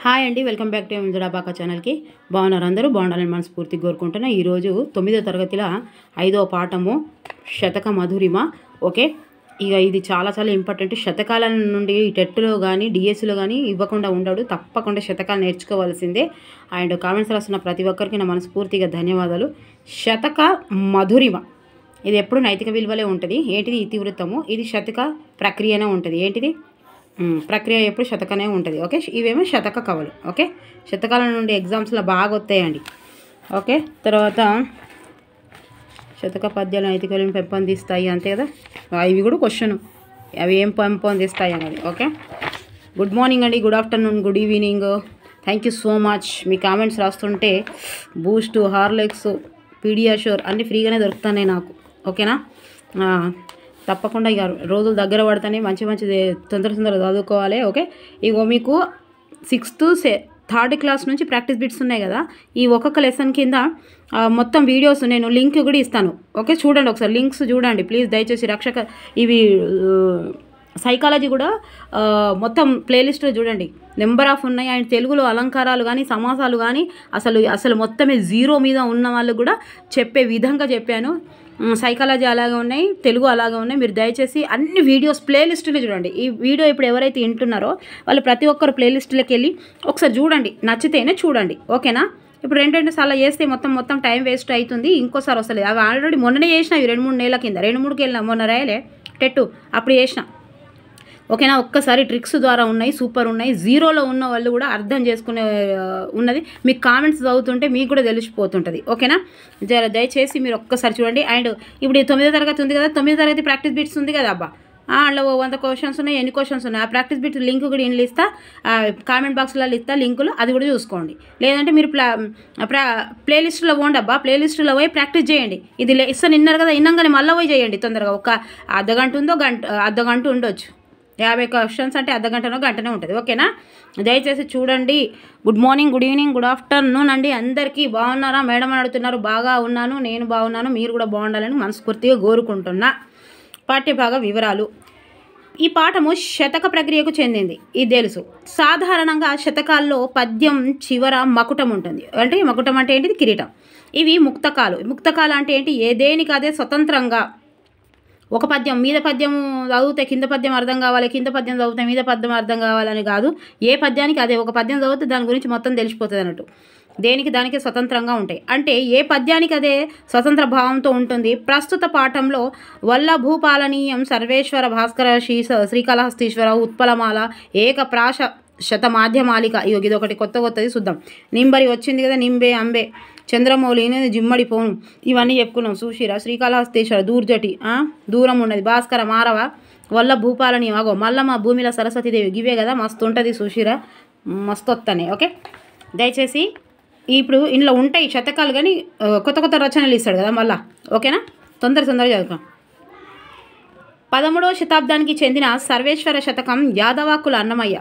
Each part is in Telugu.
హాయ్ అండి, వెల్కమ్ బ్యాక్ టు జడాబాకా ఛానల్కి. బాగున్నారు అందరూ? బాగుండాలని మనస్ఫూర్తిగా కోరుకుంటున్నా. ఈరోజు 9వ తరగతిలో 5వ పాఠము శతక మధురిమ. ఓకే, ఇక ఇది చాలా చాలా ఇంపార్టెంట్. శతకాల నుండి టెట్లో కానీ డిఎస్సిలో కానీ ఇవ్వకుండా ఉండడు. తప్పకుండా శతకాలు నేర్చుకోవాల్సిందే. అండ్ కామెంట్స్ రాస్తున్న ప్రతి ఒక్కరికి నా మనస్ఫూర్తిగా ధన్యవాదాలు. శతక మధురిమ ఇది ఎప్పుడు నైతిక విలువలే ఉంటుంది. ఏంటిది? ఇతివృత్తము. ఇది శతక ప్రక్రియనే ఉంటుంది. ఏంటిది? ప్రక్రియ ఎప్పుడు శతకనే ఉంటుంది. ఓకే, ఇవేమో శతక కవులు. ఓకే, శతకాల నుండి ఎగ్జామ్స్లో బాగా వస్తాయండి. ఓకే, తర్వాత శతక పద్యాలు నైతికలను పెంపొందిస్తాయి, అంతే కదా. ఇవి కూడా క్వశ్చన్, అవి ఏం పెంపొందిస్తాయి అనేది. ఓకే, గుడ్ మార్నింగ్ అండి, good afternoon, good evening. Thank you so much. మీ కామెంట్స్ రాస్తుంటే బూస్ట్, హార్లిక్స్, పీడియాషోర్ అన్నీ ఫ్రీగానే దొరుకుతున్నాయి నాకు. ఓకేనా? తప్పకుండా ఇక రోజులు దగ్గర పడతానే మంచి తొందరగా చదువుకోవాలి. ఓకే, ఇగో మీకు 6th 3rd క్లాస్ నుంచి ప్రాక్టీస్ బిట్స్ ఉన్నాయి కదా. ఈ ఒక్కొక్క లెసన్ కింద మొత్తం వీడియోస్ నేను లింక్ కూడా ఇస్తాను. ఓకే, చూడండి ఒకసారి, లింక్స్ చూడండి ప్లీజ్ దయచేసి. ఇవి సైకాలజీ కూడా మొత్తం ప్లేలిస్ట్లో చూడంండి, నెంబర్ ఆఫ్ ఉన్నాయి. అండ్ తెలుగులో అలంకారాలు కానీ సమాసాలు కానీ అసలు మొత్తమే 0 మీద ఉన్న వాళ్ళు కూడా చెప్పే విధంగా చెప్పాను. సైకాలజీ అలాగే ఉన్నాయి, తెలుగు అలాగే ఉన్నాయి. మీరు దయచేసి అన్ని వీడియోస్ ప్లేలిస్టులు చూడండి. ఈ వీడియో ఇప్పుడు ఎవరైతే వింటున్నారో వాళ్ళు ప్రతి ఒక్కరు ప్లేలిస్టులకు వెళ్ళి ఒకసారి చూడండి, నచ్చితేనే చూడండి. ఓకేనా? ఇప్పుడు 2 సార్లు చేస్తే మొత్తం టైం వేస్ట్ అవుతుంది. ఇంకోసారి వస్తలేదు. అవి ఆల్రెడీ మొన్ననే చేసిన, 2-3 నెలల కింద 2-3కి వెళ్ళినా. మొన్న రాయలే టెట్టు, అప్పుడు చేసిన. ఓకేనా? ఒక్కసారి ట్రిక్స్ ద్వారా ఉన్నాయి, సూపర్ ఉన్నాయి. 0లో ఉన్న వాళ్ళు కూడా అర్థం చేసుకునే ఉన్నది. మీకు కామెంట్స్ చదువుతుంటే మీకు కూడా తెలిసిపోతుంటుంది. ఓకేనా? దయచేసి మీరు ఒక్కసారి చూడండి. అండ్ ఇప్పుడు 9వ తరగతి ఉంది కదా, 9వ తరగతి ప్రాక్టీస్ బిట్స్ ఉంది కదా అబ్బా. అందులో 100 క్వశ్చన్స్ ఉన్నాయి, ఎన్ని క్వశ్చన్స్ ఉన్నాయి. ఆ ప్రాక్టీస్ బిట్ లింక్ కూడా ఇంట్లో ఇస్తా, కామెంట్ బాక్స్లో ఇస్తా లింకులు, అది కూడా చూసుకోండి. లేదంటే మీరు ప్లేలిస్టులో పోండి అబ్బా, ప్లేలిస్టులో పోయి ప్రాక్టీస్ చేయండి. ఇది ఇస్తాను విన్నారు కదా, విన్నాగానే మళ్ళీ పోయి చేయండి తొందరగా. ఒక అర్ధగంట ఉందో అర్ధగంట ఉండొచ్చు. 50 క్వశ్చన్స్ అంటే గంటనే ఉంటుంది. ఓకేనా? దయచేసి చూడండి. Good morning, good evening, good afternoon అండి అందరికీ. బాగున్నారా మేడం అని అడుగుతున్నారు. బాగా ఉన్నాను, నేను బాగున్నాను, మీరు కూడా బాగుండాలని మనస్ఫూర్తిగా కోరుకుంటున్నా. పాఠ్యభాగ వివరాలు. ఈ పాఠము శతక ప్రక్రియకు చెందింది, ఇది తెలుసు. సాధారణంగా శతకాల్లో పద్యం చివర మకుటం ఉంటుంది. అంటే మకుటం అంటే ఏంటిది? కిరీటం. ఇవి ముక్తకాలు. ముక్తకాలు అంటే ఏంటి? ఏదేనికి అదే స్వతంత్రంగా ఒక పద్యం మీద పద్యం చదివితే కింద పద్యం అర్థం కావాలి, కింద పద్యం చదివితే మీద పద్యం అర్థం కావాలని కాదు. ఏ పద్యానికి అదే. ఒక పద్యం చదివితే దాని గురించి మొత్తం తెలిసిపోతుంది అన్నట్టు. దేనికి దానికి స్వతంత్రంగా ఉంటాయి. అంటే ఏ పద్యానికి అదే స్వతంత్ర భావంతో ఉంటుంది. ప్రస్తుత పాఠంలో వల్లభూపాలనీయం, సర్వేశ్వర భాస్కర, శ్రీకాళహస్తీశ్వర, ఉత్పలమాల, ఏకప్రాశ శతమాధ్యమాలిక. ఇది ఒకటి కొత్తది చూద్దాం. నింబరి వచ్చింది కదా, నింబే, అంబే, చంద్రమౌళి, జిమ్మడి పోను, ఇవన్నీ చెప్పుకున్నాం. సుశీర, శ్రీకాళహస్తీశ్వర, దూర్జటి, దూరం ఉన్నది, భాస్కర, మారవ, వల్ల భూపాలని, అగో మల్లమ్మ, భూమిల సరస్వతీదేవి, గివే కదా. మస్తు ఉంటుంది సుశీర, మస్తు వస్తానే. ఓకే, దయచేసి ఇప్పుడు ఇంట్లో ఉంటాయి శతకాలు, కానీ కొత్త రచనలు ఇస్తాడు కదా మళ్ళా. ఓకేనా? తొందరగా చదువుతాం. 13వ శతాబ్దానికి చెందిన సర్వేశ్వర శతకం యాదవాకుల అన్నమయ్య.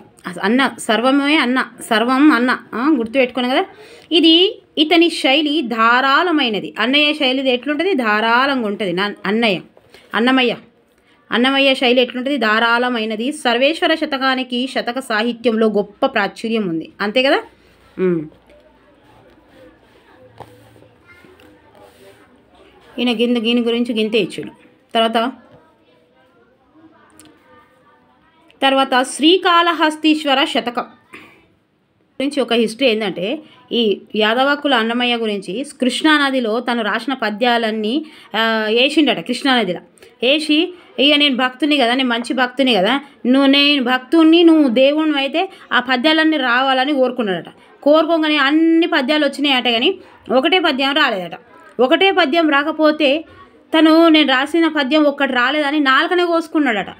సర్వమే అన్న, సర్వం అన్న, గుర్తుపెట్టుకుని కదా. ఇది ఇతని శైలి ధారాళమైనది. అన్నయ్య శైలి ఎట్లుంటుంది? ధారాళంగా ఉంటుంది. అన్నమయ్య శైలి ఎట్లుంటుంది? ధారాళమైనది. సర్వేశ్వర శతకానికి శతక సాహిత్యంలో గొప్ప ప్రాచుర్యం ఉంది, అంతే కదా. ఈయన దీని గురించి గింతే ఇచ్చాడు. తర్వాత శ్రీకాళహస్తీశ్వర శతకం గురించి ఒక హిస్టరీ ఏంటంటే, ఈ యాదవాకుల అన్నమయ్య గురించి కృష్ణానదిలో తను రాసిన పద్యాలన్నీ వేసిండట. కృష్ణానదిలో వేసి, ఇక నేను భక్తుని కదా, నేను మంచి భక్తుని కదా, నేను భక్తుని, నువ్వు దేవుని అయితే ఆ పద్యాలన్నీ రావాలని కోరుకున్నాడట. కోరుకోగానే అన్ని పద్యాలు వచ్చినాయట, కానీ ఒకటే పద్యం రాలేదట. ఒకటే పద్యం రాకపోతే నేను రాసిన పద్యం ఒక్కటి రాలేదని నాలుకనే కోసుకున్నాడట.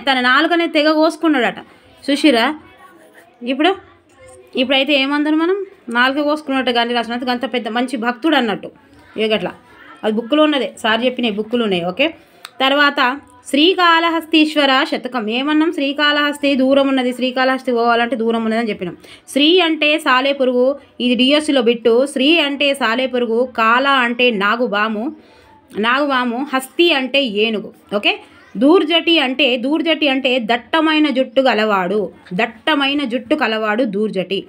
తన నాలుకనే తెగ కోసుకున్నాడట. చూసిరా? ఇప్పుడైతే ఏమందరు మనం, నాలుక కోసుకున్నట్టు కానీ రాసినంత అంత పెద్ద మంచి భక్తుడు అన్నట్టు. ఇగట్లా అది బుక్కులో ఉన్నదే, సార్ చెప్పినాయి బుక్కులు ఉన్నాయి. ఓకే, తర్వాత శ్రీకాళహస్తీశ్వర శతకం. ఏమన్నాం? శ్రీకాళహస్తి దూరం ఉన్నది, శ్రీకాళహస్తి పోవాలంటే దూరం ఉన్నదని చెప్పినాం. శ్రీ అంటే సాలే పురుగు, ఇది డిఎస్సిలో బిట్టు. శ్రీ అంటే సాలే పురుగు, కాళ అంటే నాగుబాము, హస్తి అంటే ఏనుగు. ఓకే, దూర్జటి అంటే దట్టమైన జుట్టు గలవాడు, దట్టమైన జుట్టు కలవాడు దూర్జటి.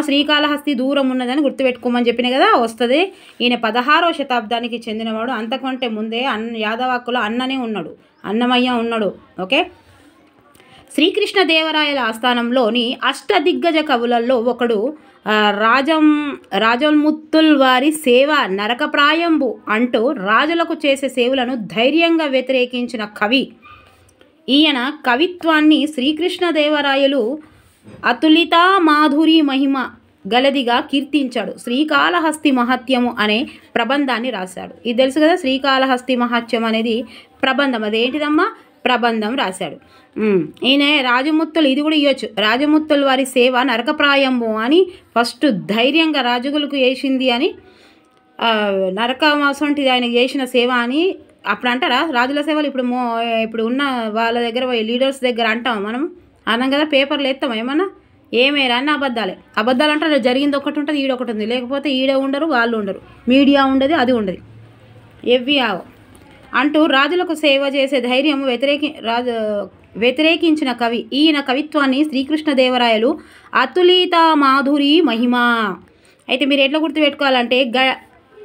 శ్రీకాళహస్తి దూరం ఉన్నదని గుర్తుపెట్టుకోమని చెప్పిన కదా, వస్తుంది. ఈయన 16వ శతాబ్దానికి చెందినవాడు. అంతకంటే ముందే యాదవాకుల అన్ననే ఉన్నాడు, అన్నమయ్య ఉన్నాడు. ఓకే. శ్రీకృష్ణదేవరాయల ఆస్థానంలోని అష్టదిగ్గజ కవులలో ఒకడు రాజముత్తుల్ వారి సేవ నరకప్రాయంబు అంటూ రాజులకు చేసే సేవలను ధైర్యంగా వ్యతిరేకించిన కవి. ఈయన కవిత్వాన్ని శ్రీకృష్ణదేవరాయలు అతులిత మాధురి మహిమ గలదిగా కీర్తించాడు. శ్రీకాళహస్తి మహత్యము అనే ప్రబంధాన్ని రాశాడు. ఇది తెలుసు కదా, శ్రీకాళహస్తి మహత్యం అనేది ప్రబంధం. అదేంటిదమ్మా? ప్రబంధం రాశాడు. ఈయన రాజముత్తులు, ఇది కూడా ఇవ్వచ్చు, రాజముత్తుల వారి సేవ నరకప్రాయము అని ఫస్ట్ ధైర్యంగా రాజులకు చేసింది అని, నరకమాసంటిది ఆయన చేసిన సేవ అని అప్పుడు అంటారా? రాజుల సేవలు ఇప్పుడు ఉన్న వాళ్ళ దగ్గర లీడర్స్ దగ్గర అంటాం మనం, అన్నాం కదా, పేపర్లు ఎత్తాం ఏమన్నా, ఏమేరా అన్న అబద్ధాలు అంటే జరిగింది ఒకటి ఉంటుంది, ఈడొకటి ఉంది, లేకపోతే ఈడ ఉండరు, వాళ్ళు ఉండరు, మీడియా ఉండదు, అది ఉండదు, ఎవ్వి ఆవు అంటూ రాజులకు సేవ చేసే ధైర్యం వ్యతిరేకించిన కవి. ఈయన కవిత్వాన్ని శ్రీకృష్ణదేవరాయలు అతులిత మాధురి మహిమ. అయితే మీరు ఎట్లా గుర్తుపెట్టుకోవాలంటే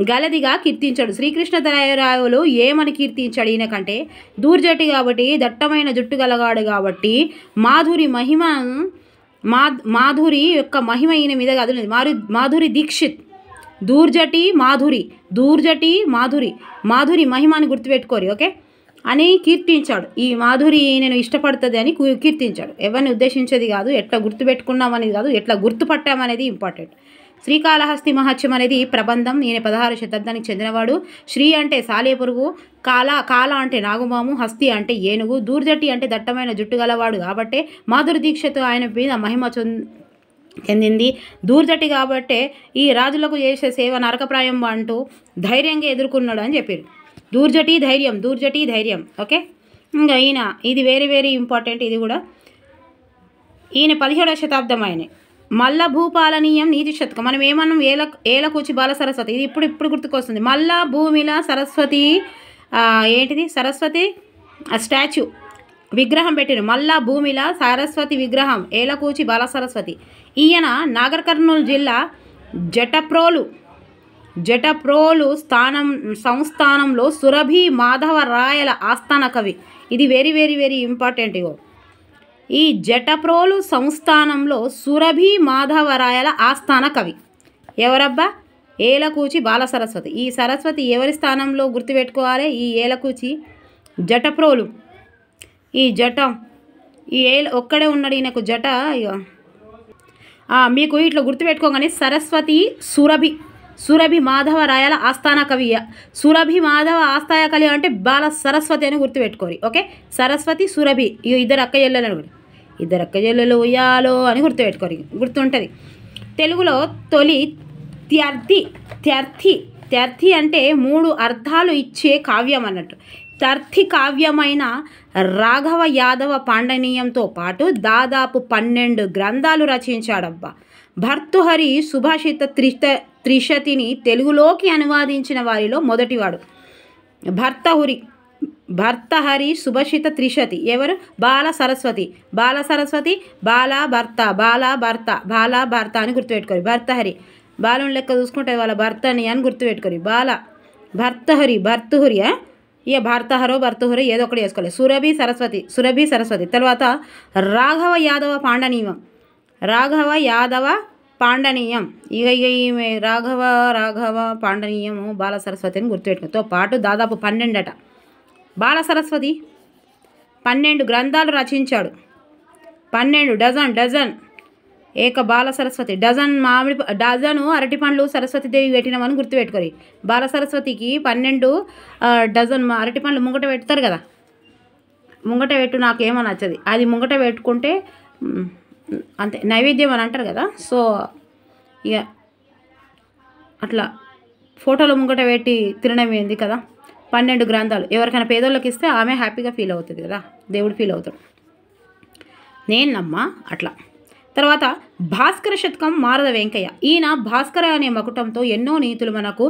గలదిగా కీర్తించాడు. శ్రీకృష్ణదేవరాయలు ఏమని కీర్తించాడు ఈయన కంటే? దూర్జటి కాబట్టి, దట్టమైన జుట్టు గలగాడు కాబట్టి, మాధురి యొక్క మహిమ ఈయన మీద కదులేదు. మాధురి దీక్షిత్, దూర్జటి మాధురి మహిమని గుర్తుపెట్టుకోరు. ఓకే అని కీర్తించాడు. ఈ మాధురి నేను ఇష్టపడుతుంది అని కీర్తించాడు. ఎవరిని ఉద్దేశించేది కాదు, ఎట్లా గుర్తుపెట్టుకున్నామనేది కాదు, ఎట్లా గుర్తుపట్టామనేది ఇంపార్టెంట్. శ్రీకాళహస్తి మహత్యం అనేది ప్రబంధం. ఈయన 16వ శతాబ్దానికి చెందినవాడు. శ్రీ అంటే సాలెపురుగు, కాల అంటే నాగుమాము, హస్తి అంటే ఏనుగు, దూర్జటి అంటే దట్టమైన జుట్టు గలవాడు కాబట్టే మాధురి దీక్షతో ఆయన మీద మహిమ చెందింది. దూర్జటి కాబట్టే ఈ రాజులకు చేసే సేవ నరకప్రాయం అంటూ ధైర్యంగా ఎదుర్కొన్నాడు అని చెప్పారు. దూర్జటి ధైర్యం. ఓకే. ఇంకా ఈయన ఇది వెరీ ఇంపార్టెంట్. ఇది కూడా ఈయన 17వ శతాబ్దం. ఆయన మల్ల భూపాలనీయం నీతి శతకం. మనం ఏమన్నాం? ఏలకూచి బాల సరస్వతి. ఇది ఇప్పుడు గుర్తుకొస్తుంది. మల్ల భూమిల సరస్వతి, ఏంటిది? సరస్వతి స్టాచ్యూ విగ్రహం పెట్టారు. మల్లా భూమిల సరస్వతి విగ్రహం, ఏలకూచి బాల సరస్వతి. ఈయన నాగర్ కర్నూలు జిల్లా జటప్రోలు సంస్థానంలో సురభి మాధవరాయల ఆస్థాన కవి. ఇది వెరీ ఇంపార్టెంట్. ఇగో ఈ జటప్రోలు సంస్థానంలో సురభి మాధవరాయల ఆస్థాన కవి ఎవరబ్బా? ఏలకూచి బాల సరస్వతి. ఈ సరస్వతి ఎవరి స్థానంలో గుర్తుపెట్టుకోవాలి? ఈ ఏలకూచి జటప్రోలు. ఈ ఒక్కడే ఉన్నాడు ఈయనకు జట. ఇక మీకు ఇట్లా గుర్తుపెట్టుకోగానే సరస్వతి సురభి మాధవరాయల ఆస్థాన కవి. సురభి మాధవ ఆస్థాన కవి అంటే బాల సరస్వతి అని గుర్తుపెట్టుకోరు. ఓకే. సరస్వతి సురభి ఇద్దరు అక్క చెల్లెలు ఉయ్యాలో అని గుర్తుపెట్టుకోరు, గుర్తుంటుంది. తెలుగులో తొలి త్యర్థి అంటే 3 అర్థాలు ఇచ్చే కావ్యం అన్నట్టు. తర్థి కావ్యమైన రాఘవ యాదవ పాండనీయంతో పాటు దాదాపు 12 గ్రంథాలు రచించాడబ్బా. భర్తృహరి సుభాషిత త్రిశతిని తెలుగులోకి అనువాదించిన వారిలో మొదటివాడు భర్తహరి సుభాషిత త్రిశతి. ఎవరు? బాల సరస్వతి బాల భర్త అని గుర్తుపెట్టుకోరు. భర్తహరి బాలుని లెక్క చూసుకుంటే వాళ్ళ భర్తని అని గుర్తుపెట్టుకోరు. భర్తహరి ఇక భర్తహరో ఏదో ఒకటి వేసుకోలేదు. సురభి సరస్వతి. తర్వాత రాఘవ యాదవ పాండనీయం. ఇక ఈమె రాఘవ పాండనీయము బాల సరస్వతి అని గుర్తుపెట్టుకుతో పాటు దాదాపు 12 అట. బాల సరస్వతి 12 గ్రంథాలు రచించాడు. 12 డజన్ ఏక బాల సరస్వతి. డజను అరటిపండ్లు సరస్వతీదేవి పెట్టినామని గుర్తుపెట్టుకోరు. బాల సరస్వతికి 12 డజన్ అరటిపండ్లు ముంగట పెడతారు కదా, ముంగట పెట్టు నాకేమో నచ్చది, అది ముంగట పెట్టుకుంటే అంతే నైవేద్యం అని అంటారు కదా. సో ఇక అట్లా ఫోటోలు ముంగట పెట్టి తినడం ఏంది కదా. 12 గ్రంథాలు ఎవరికైనా పేదోళ్ళకి ఇస్తే ఆమె హ్యాపీగా ఫీల్ అవుతుంది కదా, దేవుడు ఫీల్ అవుతాడు. నేను నమ్మా అట్లా. తర్వాత భాస్కర శతకం మారద వెంకయ్య. ఈయన భాస్కర అనే మకుటంతో ఎన్నో నీతులు మనకు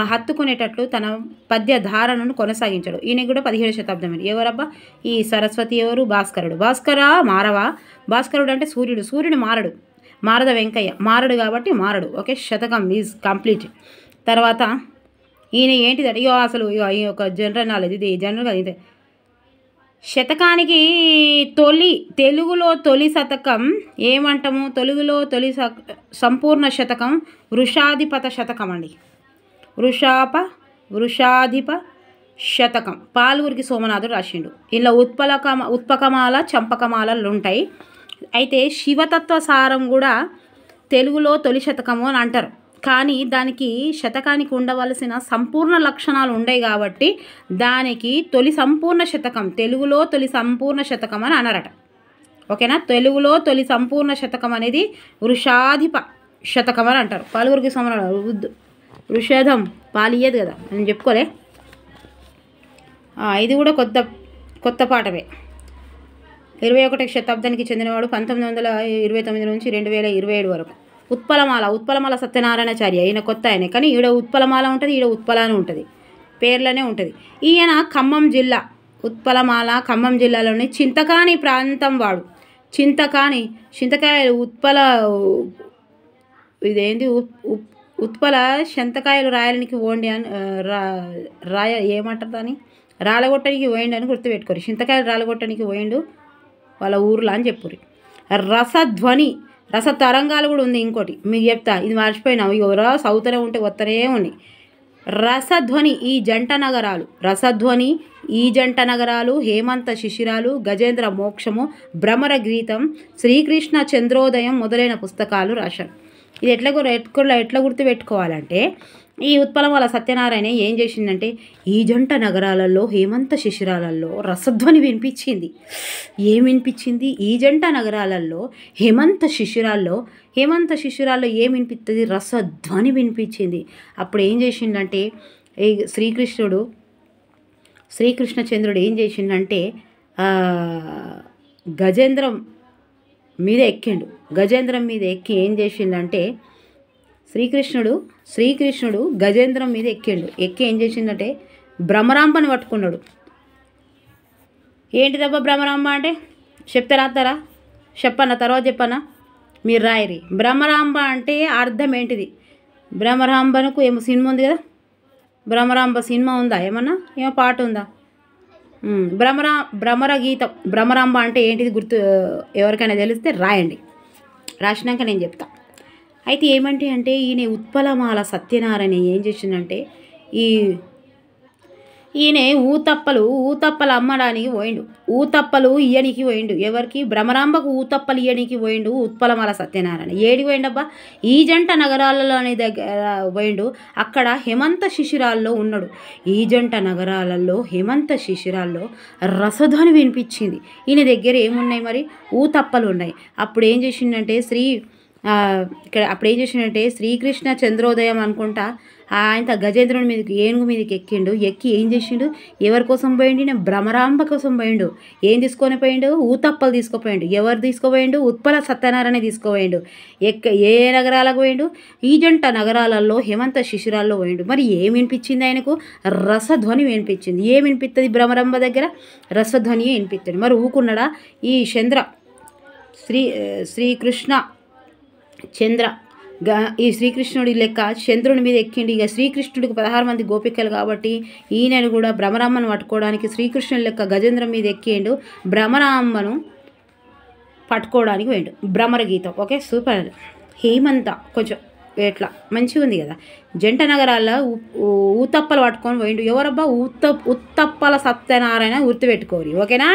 హత్తుకునేటట్లు తన పద్య ధారణను కొనసాగించాడు. ఈయన కూడా 17వ శతాబ్దం. ఎవరబ్బా ఈ సరస్వతి ఎవరు? భాస్కరుడు. భాస్కర మారవ. భాస్కరుడు అంటే సూర్యుడు. సూర్యుడు మారడు. మారద వెంకయ్య మారడు కాబట్టి మారడు. ఓకే, శతకం ఈజ్ కంప్లీట్. తర్వాత ఈయన ఏంటిదంటే అసలు ఈ యొక్క జనరల్ నాలెడ్జ్, ఇది జనరల్గా ఇదే శతకానికి తెలుగులో తొలి శతకం ఏమంటాము? తెలుగులో తొలి సంపూర్ణ శతకం వృషాధిపత శతకం అండి. వృషాధిప శతకం పాల్గురికి సోమనాథుడు రాసిండు. ఇలా ఉత్పకమాల చంపకమాలలు ఉంటాయి. అయితే శివతత్వ సారం కూడా తెలుగులో తొలి శతకము అని అంటారు. కానీ దానికి శతకానికి ఉండవలసిన సంపూర్ణ లక్షణాలు ఉండేవి కాబట్టి దానికి తొలి సంపూర్ణ శతకం, తెలుగులో తొలి సంపూర్ణ శతకం అని అన్నారట. ఓకేనా? తెలుగులో తొలి సంపూర్ణ శతకం అనేది వృషాధిప శతకం అని అంటారు. పాల్గురికి సోమనాథుడు వృషధం పాలియ్యదు కదా అని చెప్పుకోలే. ఇది కూడా కొత్త పాఠమే. 21వ శతాబ్దానికి చెందినవాడు. 1929 నుంచి 2027 వరకు. ఉత్పలమాల సత్యనారాయణాచార్య. ఈయన కొత్త ఆయనే, కానీ ఈడ ఉత్పలమాల ఉంటుంది, ఈడ ఉత్పల అని ఉంటుంది, పేర్లనే ఉంటుంది. ఈయన ఖమ్మం జిల్లా, ఉత్పలమాల ఖమ్మం జిల్లాలోని చింతకాని ప్రాంతం వాడు. చింతకాయలు ఇదేంటి ఉత్పల చింతకాయలు రాయడానికి పోండి అని ఏమంటారు దాన్ని, రాలగొట్టడానికి పోయిండు అని గుర్తుపెట్టుకోరు. చింతకాయలు రాలగొట్టడానికి పోయిండు వాళ్ళ ఊర్లో అని చెప్పుర్రి. రసధ్వని, రస తరంగాలు కూడా ఉంది. ఇంకోటి మీకు చెప్తా, ఇది మర్చిపోయినావు. ఎవరో సౌతనే ఉంటే వస్తనే ఉన్నాయి. రసధ్వని ఈ జంట నగరాలు, హేమంత శిశిరాలు, గజేంద్ర మోక్షము, భ్రమర గీతం, శ్రీకృష్ణ చంద్రోదయం మొదలైన పుస్తకాలు రాశారు. ఇది ఎట్లా గుర్తుపెట్టుకోవాలంటే, ఈ ఉత్పలమాల సత్యనారాయణ ఏం చేసిందంటే ఈ జంట నగరాలలో, హేమంత శిశిరాలలో రసధ్వని వినిపించింది. ఏం వినిపించింది? ఈ జంట నగరాలలో, హేమంత శిశిరాల్లో ఏం వినిపిస్తుంది? రసధ్వని వినిపించింది. అప్పుడు ఏం చేసిందంటే ఈ శ్రీకృష్ణచంద్రుడు ఏం చేసిందంటే గజేంద్రం మీద ఎక్కిండు. గజేంద్రం మీద ఎక్కి ఏం చేసిందంటే శ్రీకృష్ణుడు గజేంద్రం మీద ఎక్కి ఏం చేసిందంటే భ్రమరాంబని పట్టుకున్నాడు. ఏంటిదబ్బా భ్రమరాంబ అంటే? చెప్తే రాస్తారా? చెప్పన్నా, తర్వాత చెప్పన్నా, మీరు రాయరి. భ్రమరాంబ అంటే అర్థం ఏంటిది? భ్రమరాంబనకు ఏమో సినిమా ఉంది కదా, భ్రమరాంబ సినిమా ఉందా? ఏమో పాట ఉందా? భ్రమర గీతం. భ్రమరాంబ అంటే ఏంటిది గుర్తు ఎవరికైనా తెలిస్తే రాయండి, రాసినాక నేను చెప్తా. అయితే ఏమంటే అంటే ఈయన ఉత్పలమాల సత్యనారాయణ ఏం చేసిందంటే ఈయన ఊతప్పలు అమ్మడానికి పోయిండు. ఊతప్పలు ఇయ్యనికి పోయిండు. ఎవరికి? భ్రమరాంబకు ఊతప్పలు ఇయ్యనికి పోయిండు ఉత్పలమాల సత్యనారాయణ. ఏడికి పోయిండబ్బా? ఈ జంట నగరాలలోని దగ్గర పోయిండు. అక్కడ హేమంత శిశిరాల్లో ఉన్నాడు. ఈ జంట నగరాలలో, హేమంత శిశిరాల్లో రసధ్వని వినిపించింది. ఈయన దగ్గర ఏమున్నాయి మరి? ఊతప్పలు ఉన్నాయి. అప్పుడు ఏం చేసిందంటే శ్రీకృష్ణ చంద్రోదయం అనుకుంటా ఆయన గజేంద్రుని మీదకి, ఏనుగు మీదకి ఎక్కి ఏం చేసిండు? ఎవరి కోసం పోయిండు? నేను భ్రమరాంబ కోసం పోయిండు. ఏం తీసుకొని పోయిండు? ఊతప్పలు తీసుకుపోయిండు. ఎవరు తీసుకుపోయిండు? ఉత్పల సత్యనారాయణ తీసుకుపోయిండు. ఏ నగరాలకు పోయిండు? ఈ జంట నగరాలలో, హేమంత శిశిరాల్లో పోయిండు. మరి ఏం వినిపించింది ఆయనకు? రసధ్వని వినిపించింది. ఏం వినిపిస్తుంది భ్రమరాంబ దగ్గర? రసధ్వని వినిపిస్తుంది. మరి ఊకున్నాడా? ఈ ఈ శ్రీకృష్ణుడి లెక్క చంద్రుని మీద ఎక్కిండి. ఇక శ్రీకృష్ణుడికి 16 మంది గోపికలు కాబట్టి ఈయనను కూడా భ్రమరాంబను పట్టుకోవడానికి శ్రీకృష్ణుడి లెక్క గజేంద్రం మీద ఎక్కిండు. భ్రమరాంబను పట్టుకోవడానికి పోయిండు. భ్రమర గీతం. Okay, super. హేమంత కొంచెం ఎట్లా మంచిగా ఉంది కదా. జంట నగరాల్లో ఊతప్పలు పట్టుకొని పోయిండు. ఎవరబ్బా? ఉత్తప్పల సత్యనారాయణ గుర్తుపెట్టుకోరు. ఓకేనా?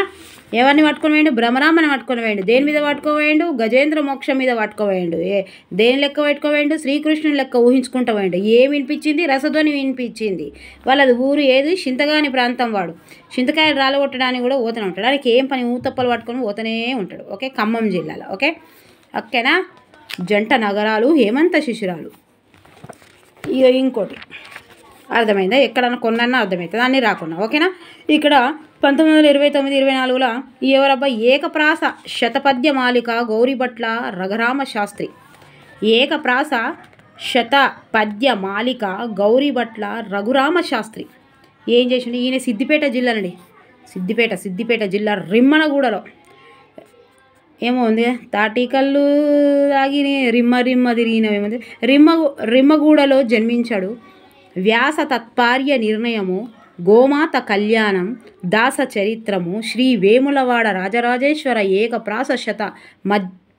ఎవరిని పట్టుకొని పోయిండు? భ్రమరాంబని పట్టుకొని పోయిండు. దేని మీద పట్టుకోవేయండు? గజేంద్ర మోక్షం మీద పట్టుకోవేయండు. దేని లెక్క పెట్టుకోవేయండు? శ్రీకృష్ణుని లెక్క ఊహించుకుంటూ పోయిండు. ఏం వినిపించింది? రసధ్వని వినిపించింది. వాళ్ళది ఊరు ఏది? చింతగాని ప్రాంతం వాడు. చింతకాయలు రాలగొట్టడానికి కూడా పోతూనే ఉంటాడు. దానికి ఏం పని? ఊతప్పలు పట్టుకొని పోతూనే ఉంటాడు. ఓకే, ఖమ్మం జిల్లాలో. ఓకేనా? జంట నగరాలు, హేమంత శిశిరాలు. ఇంకోటి అర్థమైందా? ఎక్కడన్నా కొన్నా అర్థమవుతుంది, అన్నీ రాకుండా. ఓకేనా? ఇక్కడ 1929-24లో ఎవరబ్బా ఏకప్రాస శతపద్యమాలిక గౌరిభట్ల రఘురామ శాస్త్రి. ఏకప్రాస శతపద్యమాలిక గౌరిభట్ల రఘురామ శాస్త్రి ఏం చేసిండు? ఈయన సిద్దిపేట జిల్లానండి. సిద్దిపేట జిల్లా రిమ్మనగూడలో ఏమో ఉంది, తాటికల్లు తాగి రిమ్మ తిరిగినవేమో, రిమ్మగూడలో జన్మించాడు. వ్యాస తత్పర్య నిర్ణయము, గోమాత కళ్యాణం, దాస చరిత్రము, శ్రీ వేములవాడ రాజరాజేశ్వర ఏకప్రాస శత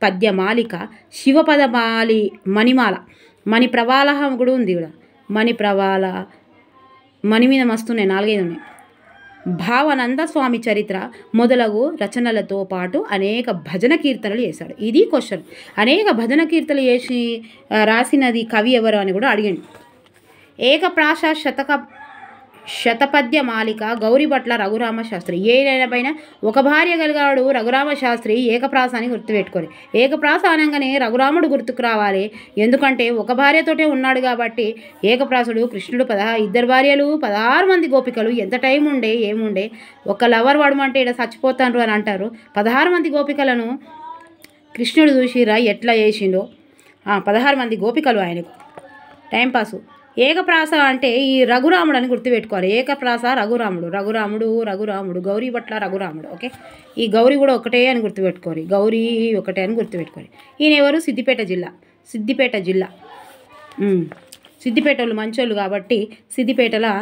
పద్యమాలిక, శివపదమాలి మణిమాల, మణిప్రవాళ కూడా ఉంది. ఇక్కడ మణిప్రవాళ, మణి మీద మస్తున్నాయి, 4-5 ఉన్నాయి. భావానంద స్వామి చరిత్ర మొదలగు రచనలతో పాటు అనేక భజన కీర్తనలు చేశాడు. ఇది క్వశ్చన్. అనేక భజన కీర్తనలు చేసి రాసినది కవి ఎవరు అని కూడా అడిగాడు. ఏకప్రాస శతపద్యమాలిక గౌరిభట్ల రఘురామ శాస్త్రి. ఏదైనా ఒక భార్య కలిగాడు రఘురామ శాస్త్రి. ఏకప్రాస అని గుర్తుపెట్టుకోరు. ఏకప్రాస అనగానే రఘురాముడు గుర్తుకు రావాలి. ఎందుకంటే ఒక భార్యతోటే ఉన్నాడు కాబట్టి. ఏకప్రాసుడు కృష్ణుడు 2 భార్యలు, 16 మంది గోపికలు. ఎంత టైం ఉండే ఏముండే, ఒక లవర్ వాడమంటే ఇక్కడ చచ్చిపోతాను అని అంటారు. 16 మంది గోపికలను కృష్ణుడు చూసిరా ఎట్లా చేసిండో. 16 మంది గోపికలు ఆయనకు టైంపాసు. ఏకప్రాస అంటే ఈ రఘురాముడు అని గుర్తుపెట్టుకోవాలి. ఏకప్రాస రఘురాముడు గౌరిభట్ల రఘురాముడు. ఓకే, ఈ గౌరీ కూడా ఒకటే అని గుర్తుపెట్టుకోవాలి. గౌరీ ఒకటే అని గుర్తుపెట్టుకోవాలి. ఈయన ఎవరు? సిద్దిపేట జిల్లా. సిద్దిపేట వాళ్ళు మంచోళ్ళు కాబట్టి సిద్దిపేటలో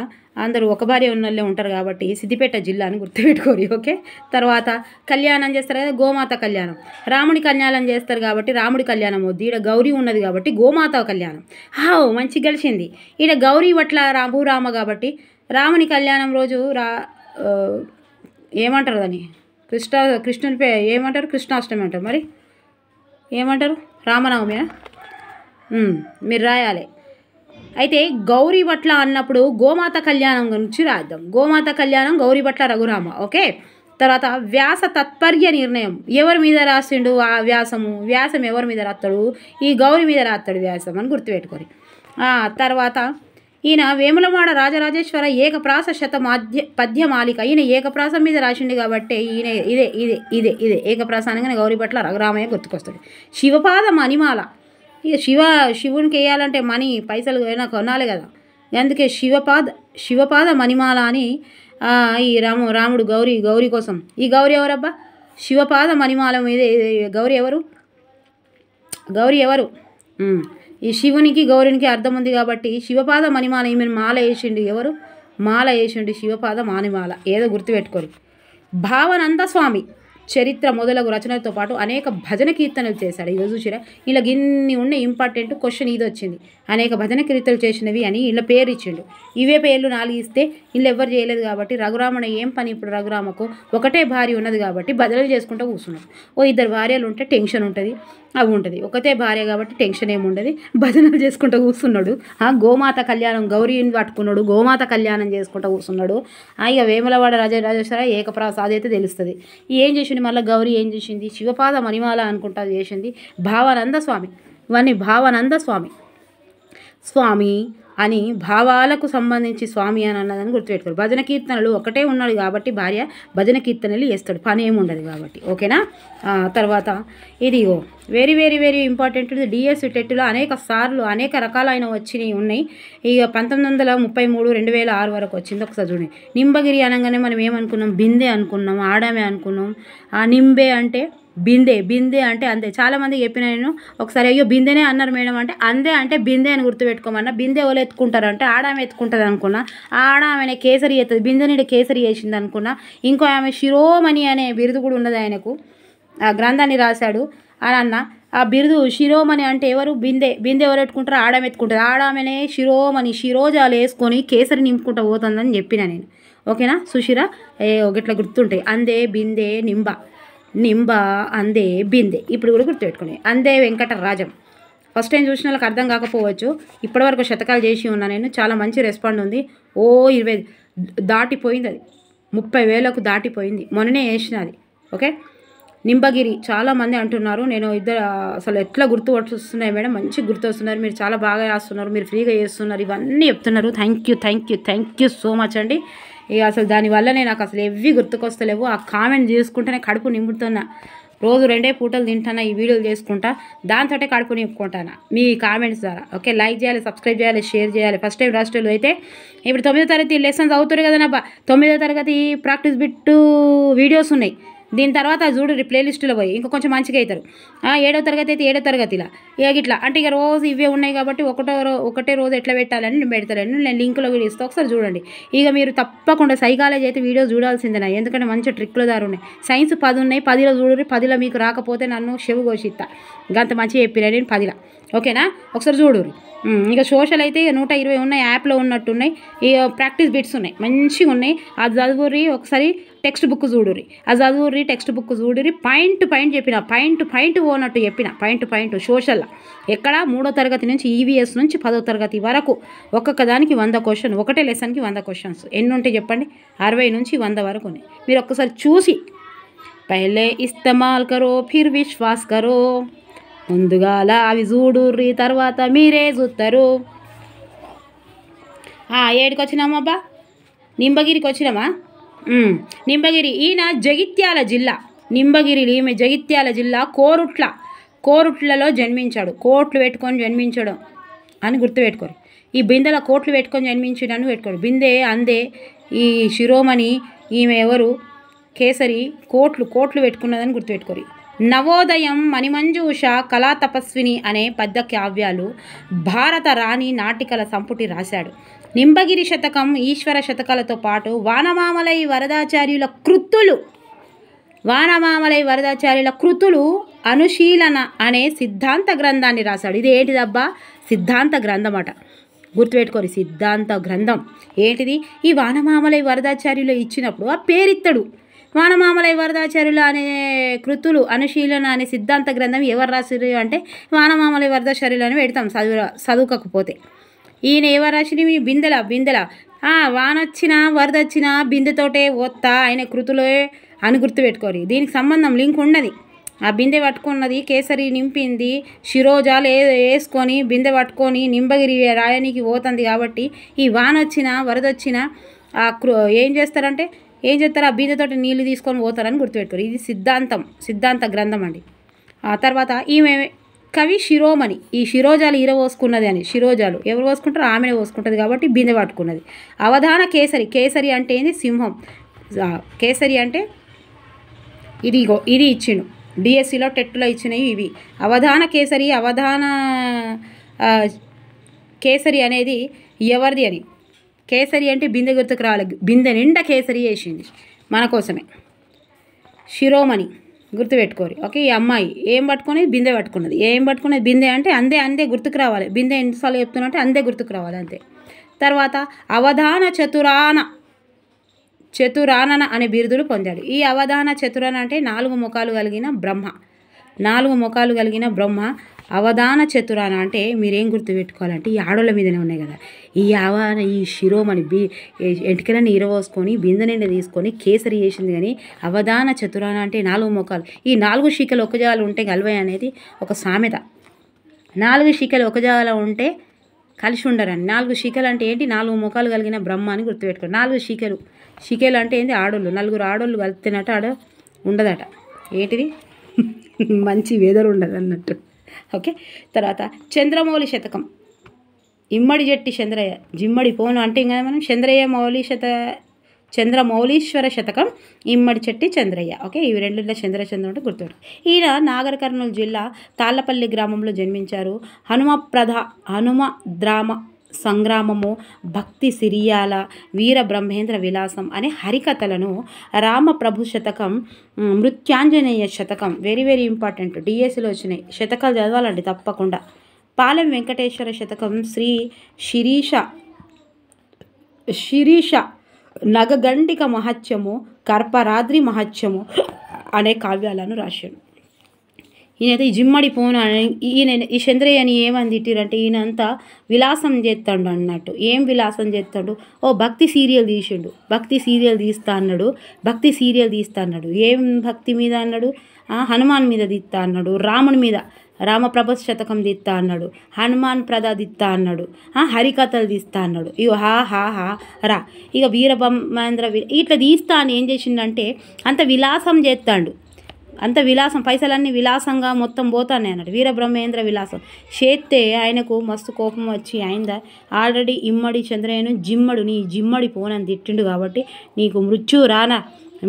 అందరూ ఒక భార్య ఉన్నోళ్ళే ఉంటారు కాబట్టి సిద్దిపేట జిల్లా అని గుర్తుపెట్టుకోరు. ఓకే, తర్వాత కళ్యాణం చేస్తారు కదా, గోమాత కళ్యాణం. రాముడి కళ్యాణం చేస్తారు కాబట్టి రాముడి కళ్యాణం వద్దు. ఈడ గౌరీ ఉన్నది కాబట్టి గోమాత కళ్యాణం. మంచి గెలిచింది. ఈడ గౌరీ భట్ల భూరామ కాబట్టి రాముని కళ్యాణం రోజు ఏమంటారు దాన్ని? కృష్ణుని ఏమంటారు? కృష్ణాష్టమి అంటారు. మరి ఏమంటారు? రామనవమి. మీరు రాయాలి. అయితే గౌరిభట్ల అన్నప్పుడు గోమాత కళ్యాణం గురించి రాద్దాం. గోమాత కళ్యాణం గౌరిభట్ల రఘురామ. ఓకే, తర్వాత వ్యాస తత్పర్య నిర్ణయం ఎవరి మీద రాసిండు? ఆ వ్యాసం ఎవరి మీద రాస్తాడు? ఈ గౌరి మీద రాస్తాడు వ్యాసం అని గుర్తుపెట్టుకోరు. తర్వాత ఈయన వేములవాడ రాజరాజేశ్వర ఏకప్రాస పద్యమాలిక. ఈయన ఏకప్రాసం మీద రాసిండు కాబట్టి ఈయన ఇదే ఏకప్రాస అనగానే గౌరిభట్ల రఘురామయ్య గుర్తుకొస్తాడు. శివపాద మణిమాల. ఇక శివునికి వేయాలంటే మనీ పైసలు అయినా కొనాలి కదా, అందుకే శివపాద మణిమాల అని ఈ రాముడు గౌరీ కోసం. ఈ గౌరీ ఎవరబ్బా? శివపాద మణిమాల మీద గౌరీ ఎవరు? ఈ శివునికి గౌరీనికి అర్థం ఉంది కాబట్టి శివపాద మణిమాల. ఈమెను మాల వేసిండు. ఎవరు మాల వేసిండు? శివపాద మణిమాల. ఏదో గుర్తుపెట్టుకోరు. భావానంద స్వామి చరిత్ర మొదలగు రచనలతో పాటు అనేక భజన కీర్తనలు చేశాడు. ఇవి చూసిరా, ఇలా గిన్ని ఉన్న ఇంపార్టెంట్ క్వశ్చన్ ఇది వచ్చింది. అనేక భజన కీర్తనలు చేసినవి అని ఇలా పేరు ఇచ్చిండు. ఇవే పేర్లు 4 ఇస్తే వీళ్ళు ఎవరు చేయలేదు కాబట్టి రఘురామణ ఏం పని? ఇప్పుడు రఘురామకు ఒకటే భార్య ఉన్నది కాబట్టి బదులు చేసుకుంటూ కూర్చున్నాడు. 2 భార్యలు ఉంటే టెన్షన్ ఉంటుంది, అవి ఉంటుంది. ఒకటే భార్య కాబట్టి టెన్షన్ ఏముండదు, భజనలు చేసుకుంటూ కూర్చున్నాడు. గోమాత కళ్యాణం గౌరీని పట్టుకున్నాడు, గోమాత కళ్యాణం చేసుకుంటూ కూర్చున్నాడు. ఇక వేములవాడ రాజరాజేశ్వర ఏకప్రాస అదైతే తెలుస్తుంది. ఏం చేసింది మళ్ళీ గౌరీ? ఏం చేసింది? శివపాద మణిమాల అనుకుంటా చేసింది. భావానంద స్వామి. ఇవన్నీ భావానంద స్వామి అని భావాలకు సంబంధించి స్వామి అని అన్నదని గుర్తుపెట్టుకోరు. భజన కీర్తనలు ఒకటే ఉన్నాడు కాబట్టి భార్య భజన కీర్తనలు చేస్తాడు, పని ఏమి ఉండదు కాబట్టి. ఓకేనా? తర్వాత ఇది very very very important. DS టెట్లో అనేక రకాలైన వచ్చినవి ఉన్నాయి. ఇక 1933 2006 వరకు వచ్చింది. ఒకసారి చూడండి. నింబగిరి అనగానే మనం ఏమనుకున్నాం? బిందె అనుకున్నాం, ఆడమే అనుకున్నాం. నింబే అంటే బిందె అంటే అంతే. చాలామంది చెప్పిన నేను ఒకసారి అయ్యో బిందెనే అన్నారు మేడం అంటే అందే అంటే బిందె అని గుర్తుపెట్టుకోమన్నా. బిందె ఎవరు ఎత్తుకుంటారంటే ఆడామె ఎత్తుకుంటుంది అనుకున్నా. ఆమె కేసరి ఎత్తుంది, బిందెని కేసరి వేసింది అనుకున్నా. ఇంకో ఆమె శిరోమణి అనే బిరుదు కూడా ఉన్నది ఆయనకు, ఆ గ్రంథాన్ని రాశాడు అని అన్న. ఆ బిరుదు శిరోమణి అంటే ఎవరు? బిందె ఎవరు ఎత్తుకుంటారో ఆడామె ఎత్తుకుంటుంది. ఆడామెనే శిరోమణి, శిరోజాలు వేసుకొని కేసరి నింపుకుంటూ పోతుందని చెప్పిన నేను. ఓకేనా? సుశిరా ఒకట్లా గుర్తుంటాయి. అందే, బిందె, నింబ, అందే, బిందె. ఇప్పుడు కూడా గుర్తుపెట్టుకుని. అందే వెంకటరాజం. ఫస్ట్ టైం చూసిన వాళ్ళకి అర్థం కాకపోవచ్చు. ఇప్పటివరకు శతకాలు చేసి ఉన్నా నేను. చాలా మంచి రెస్పాండ్ ఉంది. 20 దాటిపోయింది, అది 30,000కు దాటిపోయింది. మొన్ననే వేసిన అది. ఓకే, నింబగిరి చాలామంది అంటున్నారు. నేను అసలు ఎట్లా గుర్తు వస్తున్నాయి మేడం? మంచి గుర్తు వస్తున్నారు, మీరు చాలా బాగా రాస్తున్నారు, మీరు ఫ్రీగా చేస్తున్నారు, ఇవన్నీ చెప్తున్నారు. థ్యాంక్ యూ సో మచ్ అండి. ఇక అసలు దానివల్లనే నాకు అసలు ఎవ్వి గుర్తుకొస్తలేవు. ఆ కామెంట్ చేసుకుంటేనే కడుపు నింపుతున్నా. రోజు 2 పూటలు తింటాను, ఈ వీడియోలు చేసుకుంటా, దాంతో కడుపు నింపుకుంటాను మీ కామెంట్స్ ద్వారా. ఓకే, లైక్ చేయాలి, సబ్స్క్రైబ్ చేయాలి, షేర్ చేయాలి. ఫస్ట్ టైం రాష్ట్రాలు అయితే ఇప్పుడు 9వ తరగతి లెసన్స్ అవుతారు కదా నా 9వ తరగతి ప్రాక్టీస్ బిట్టు వీడియోస్ ఉన్నాయి. దీని తర్వాత చూడు ప్లేలిస్టులో పోయి ఇంకా కొంచెం మంచిగా అవుతారు. 7వ తరగతి అయితే 7వ తరగతిలా ఇక ఇట్లా అంటే ఇక రోజు ఇవే ఉన్నాయి కాబట్టి ఒకటే రోజు ఎట్లా పెట్టాలని నేను పెడతాను. నేను లింకులో కూడా ఇస్తాను, ఒకసారి చూడండి. ఇక మీరు తప్పకుండా సైకాలజీ అయితే వీడియో చూడాల్సిందేనా, ఎందుకంటే మంచి ట్రిక్లు దారు ఉన్నాయి. సైన్స్ 10 ఉన్నాయి, 10లో చూడండి. 10లో మీకు రాకపోతే నన్ను చెవు కోసిస్తా, గంత మంచిగా చెప్పినా నేను 10లో. ఓకేనా, ఒకసారి చూడు. ఇక సోషల్ అయితే 120 ఉన్నాయి, యాప్లో ఉన్నట్టున్నాయి. ఇక ప్రాక్టీస్ బిట్స్ ఉన్నాయి, మంచిగా ఉన్నాయి. అది చదువురి, ఒకసారి టెక్స్ట్ బుక్ చూడురి, అది చదువురి, టెక్స్ట్ బుక్ చూడురి. పాయింట్ చెప్పిన, పాయింట్ పోనట్టు చెప్పిన, పాయింట్ సోషల్లో ఎక్కడ 3వ తరగతి నుంచి ఈవీఎస్ నుంచి 10వ తరగతి వరకు ఒక్కొక్క దానికి 100 క్వశ్చన్, ఒకటే లెసన్కి 100 క్వశ్చన్స్. ఎన్ని ఉంటాయి చెప్పండి? 60 నుంచి 100 వరకు ఉన్నాయి. మీరు ఒక్కసారి చూసి పహలే ఇస్తమాల్ కరో ఫిర్ విశ్వాస్ కరో, ముందుగాల అవి చూడుర్రి, తర్వాత మీరే చూస్తారు. ఏడికి వచ్చినామబ్బా? నింబగిరికి వచ్చినామా? నింబగిరి, ఈయన జగిత్యాల జిల్లా. నింబగిరిలో ఈమె జగిత్యాల జిల్లా కోరుట్లలో జన్మించాడు. కోట్లు పెట్టుకొని జన్మించడం అని గుర్తుపెట్టుకోరు. ఈ బిందెల కోట్లు పెట్టుకొని జన్మించడని పెట్టుకోరు. బిందె అందే ఈ శిరోమణి, ఈమె ఎవరు? కేసరి కోట్లు పెట్టుకున్నదని గుర్తుపెట్టుకోరు. నవోదయం, మణిమంజూష, కళా తపస్విని అనే పద్య కావ్యాలు, భారత రాణి నాటికల సంపుటి రాశాడు. నింబగిరి శతకం, ఈశ్వర శతకాలతో పాటు వానమామలై వరదాచార్యుల కృతులు అనుశీలన అనే సిద్ధాంత గ్రంథాన్ని రాశాడు. ఇది ఏంటిదబ్బా? సిద్ధాంత గ్రంథం అట, గుర్తుపెట్టుకోరు. సిద్ధాంత గ్రంథం ఏంటిది? ఈ వానమామలై వరదాచార్యులు ఇచ్చినప్పుడు ఆ పేరిత్తడు. వానమామలై వరదాచార్యులు అనే కృతులు అనుశీలన అనే సిద్ధాంత గ్రంథం ఎవరు రాసిరు అంటే వానమామలై వరదాచార్యులు అని పెడతాం చదువుకోకపోతే. ఈయన ఎవరు రాసిన? బిందెల వానొచ్చిన వరదొచ్చిన బిందెతోటే ఓత్తా ఆయన కృతులే అని గుర్తుపెట్టుకోరు. దీనికి సంబంధం లింక్ ఉన్నది. ఆ బిందె పట్టుకున్నది, కేసరి నింపింది, శిరోజాలు వేసుకొని బిందె పట్టుకొని నింబగిరి రాయనికి పోతుంది. కాబట్టి ఈ వానొచ్చిన వరదొచ్చిన ఏం చేస్తారు? ఆ బిందెతోటి నీళ్ళు తీసుకొని పోతారని గుర్తుపెట్టుకోరు. ఇది సిద్ధాంత గ్రంథం అండి. ఆ తర్వాత ఈమె కవి శిరోమణి. ఈ శిరోజాలు పోసుకున్నది అని, శిరోజాలు ఎవరు పోసుకుంటారో ఆమెనే పోసుకుంటుంది కాబట్టి బిందె పట్టుకున్నది. అవధాన కేసరి అంటే ఏంది? సింహం. కేసరి అంటే ఇది ఇచ్చిండు డిఎస్సిలో టెట్లో ఇచ్చినవి ఇవి. అవధాన కేసరి అనేది ఎవరిది అని. కేసరి అంటే బిందె గుర్తుకు రావాలి. బిందె నిండా కేసరి వేసింది మన కోసమే. శిరోమణి గుర్తుపెట్టుకోరు. ఓకే, ఈ అమ్మాయి ఏం పట్టుకుని? బిందె పట్టుకున్నది. ఏం పట్టుకునేది? బిందె అంటే అందే గుర్తుకు రావాలి. బిందె ఎన్నిసార్లు చెప్తున్నా అంటే అందే గుర్తుకు రావాలి, అంతే. తర్వాత అవధాన చతురానన అనే బిరుదులు పొందాడు. ఈ అవధాన చతురాన అంటే 4 ముఖాలు కలిగిన బ్రహ్మ. అవధాన చతురాన అంటే మీరేం గుర్తుపెట్టుకోవాలంటే ఈ ఆడోళ్ళ మీదనే ఉన్నాయి కదా. ఈ శిరోమణి ఎంటికలని ఇరవోసుకొని బిందె నిండా తీసుకొని కేసరి చేసింది. కానీ అవధాన చతురాన అంటే 4 ముఖాలు. ఈ 4 శిఖలు ఒక జాగాలో ఉంటే కలవయి అనేది ఒక సామెత. 4 శిఖలు ఒక జాగాలో ఉంటే కలిసి ఉండరని. 4 శిఖలు అంటే ఏంటి? 4 ముఖాలు కలిగిన బ్రహ్మ అని గుర్తుపెట్టుకోండి. 4 శిఖలు అంటే ఏంటి? ఆడోళ్ళు. 4 ఆడోళ్ళు కలిపితేనట ఆడ ఉండదట. ఏంటిది? మంచి వెదర్ ఉండదు అన్నట్టు. ఓకే, తర్వాత చంద్రమౌళి శతకం. ఇమ్మడి జట్టి చంద్రయ్య, జిమ్మడి పోను అంటే ఇంకా మనం చంద్రమౌళీశ్వర శతకం, ఇమ్మడి చెట్టి చంద్రయ్య. ఓకే, ఇవి రెండులో చంద్ర అంటే గుర్తుపెట్టు. ఈయన నాగర్ కర్నూలు జిల్లా తాళ్లపల్లి గ్రామంలో జన్మించారు. హనుమ ద్రామ సంగ్రామము, భక్తి సిరియాల, వీర బ్రహ్మేంద్ర విలాసం అనే హరికథలను, రామప్రభు శతకం, మృత్యాంజనేయ శతకం వెరీ ఇంపార్టెంట్, డిఎస్సిలో వచ్చినాయి. శతకాలు చదవాలండి తప్పకుండా. పాలెం వెంకటేశ్వర శతకం, శ్రీ శిరీష నగగండిక మహత్యము, కర్పరాద్రి మహత్యము అనే కావ్యాలను రాశాడు. ఈయనైతే ఈ జిమ్మడి పోను ఈ చంద్రయ్యని ఏమని తిట్టిరంటే ఈయనంతా విలాసం చేస్తాడు అన్నట్టు. ఏం విలాసం చేస్తాడు? భక్తి సీరియల్ తీసిండు, భక్తి సీరియల్ తీస్తా అన్నాడు. ఏం భక్తి మీద అన్నాడు? హనుమాన్ మీద తీస్తా అన్నాడు, రాముని మీద రామప్రభ శతకం తీస్తా అన్నాడు, హనుమాన్ ప్రద తీస్తా అన్నాడు, హరికథలు తీస్తా అన్నాడు. ఇగో హా హా హా రా ఇక వీరబ్రహ్మేంద్ర ఇట్లా తీస్తా అని ఏం చేసిండంటే అంత విలాసం చేస్తాడు. అంత విలాసం పైసలన్నీ విలాసంగా మొత్తం పోతానే అన్నాడు. వీరబ్రహ్మేంద్ర విలాసం చేస్తే ఆయనకు మస్తు కోపం వచ్చి ఆయన ఆల్రెడీ ఇమ్మడి చంద్రయ్యను జిమ్మడు నీ జిమ్మడి పోనని తిట్టిండు కాబట్టి నీకు మృత్యు రానా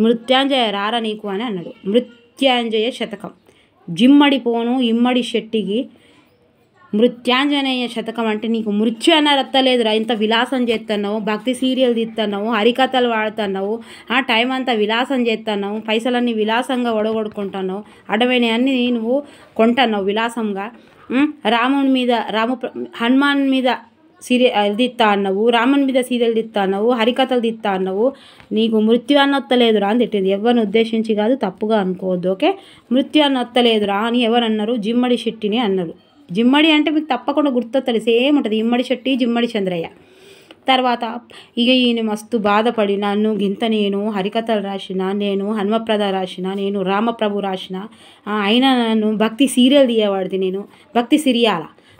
మృత్యాంజయ రారా నీకు అని అన్నాడు. మృత్యాంజయ శతకం జిమ్మడి పోను ఇమ్మడి శెట్టికి మృత్యాంజనేయ శతకం అంటే నీకు మృత్యు అన్న రత్తలేదురా. ఇంత విలాసం చేస్తున్నావు, భక్తి సీరియల్ తీస్తున్నావు, హరికథలు వాడుతున్నావు, టైం అంతా విలాసం చేస్తున్నావు, పైసలన్నీ విలాసంగా ఒడగొడుకుంటున్నావు, అడవైనవన్నీ నువ్వు కొంటున్నావు విలాసంగా. రాముని మీద హనుమాన్ మీద సీరియల్ తీస్తా అన్నావు, రాముని మీద సీరియల్ తీస్తా అన్నావు, హరికథలు తీస్తా అన్నావు, నీకు మృత్యు అన్న వత్తలేదురా అని తిట్టింది. ఎవరిని ఉద్దేశించి కాదు, తప్పుగా అనుకోవద్దు. ఓకే, మృత్యు అన్న వత్తలేదురా అని ఎవరు అన్నారు? జిమ్మడి శెట్టిని అన్నారు. జిమ్మడి అంటే మీకు తప్పకుండా గుర్తొస్తుంది, సేమ్ ఉంటుంది ఇమ్మడి శెట్టి జిమ్మడి చంద్రయ్య. తర్వాత ఇక ఈయన మస్తు బాధపడి నన్ను గింత నేను హరికథలు రాసిన, నేను హనుమప్రద రాసిన, నేను రామప్రభు రాసిన, అయినా నన్ను భక్తి సీరియల్ తీయబడితే నేను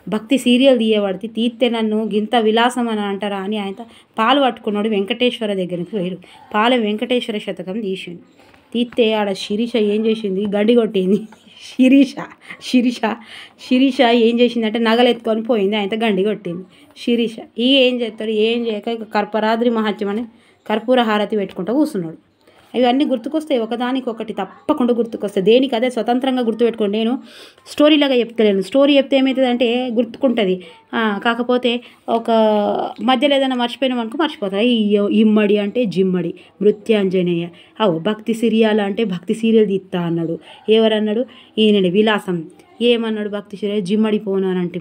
భక్తి సీరియల్ తీయబడితే తీస్తే నన్ను గింత విలాసం అని అంటారా అని ఆయన పాలు పట్టుకున్నాడు. వెంకటేశ్వర దగ్గరికి పోయాడు. పాల వెంకటేశ్వర శతకం తీసిండు. తీస్తే ఆడ శిరీష ఏం చేసింది? గడ్డి కొట్టింది. శిరీష ఏం చేసిందంటే నగలు ఎత్తుకొని పోయింది, ఆయనతో గండి కొట్టింది శిరీష. ఏం చేస్తాడు? ఏం చేయక కర్పరాద్రి మహత్యం అని కర్పూర హారతి పెట్టుకుంటూ కూర్చున్నాడు. ఇవన్నీ గుర్తుకొస్తాయి, ఒకదానికి ఒకటి తప్పకుండా గుర్తుకొస్తాయి. దేనికి అదే స్వతంత్రంగా గుర్తుపెట్టుకోండి. నేను స్టోరీలాగా చెప్తలేను. స్టోరీ చెప్తే ఏమవుతుందంటే గుర్తుకుంటుంది, కాకపోతే ఒక మధ్యలో ఏదైనా మర్చిపోయినాం అనుకో మర్చిపోతాయి. ఇమ్మడి అంటే జిమ్మడి, మృత్యాంజనేయ. భక్తి సీరియల్ అంటే భక్తి సీరియల్ తీస్తా అన్నాడు. ఎవరన్నాడు? ఈయనని విలాసం. ఏమన్నాడు? భక్తి సీరియల్ జిమ్మడి పోను అని అంటే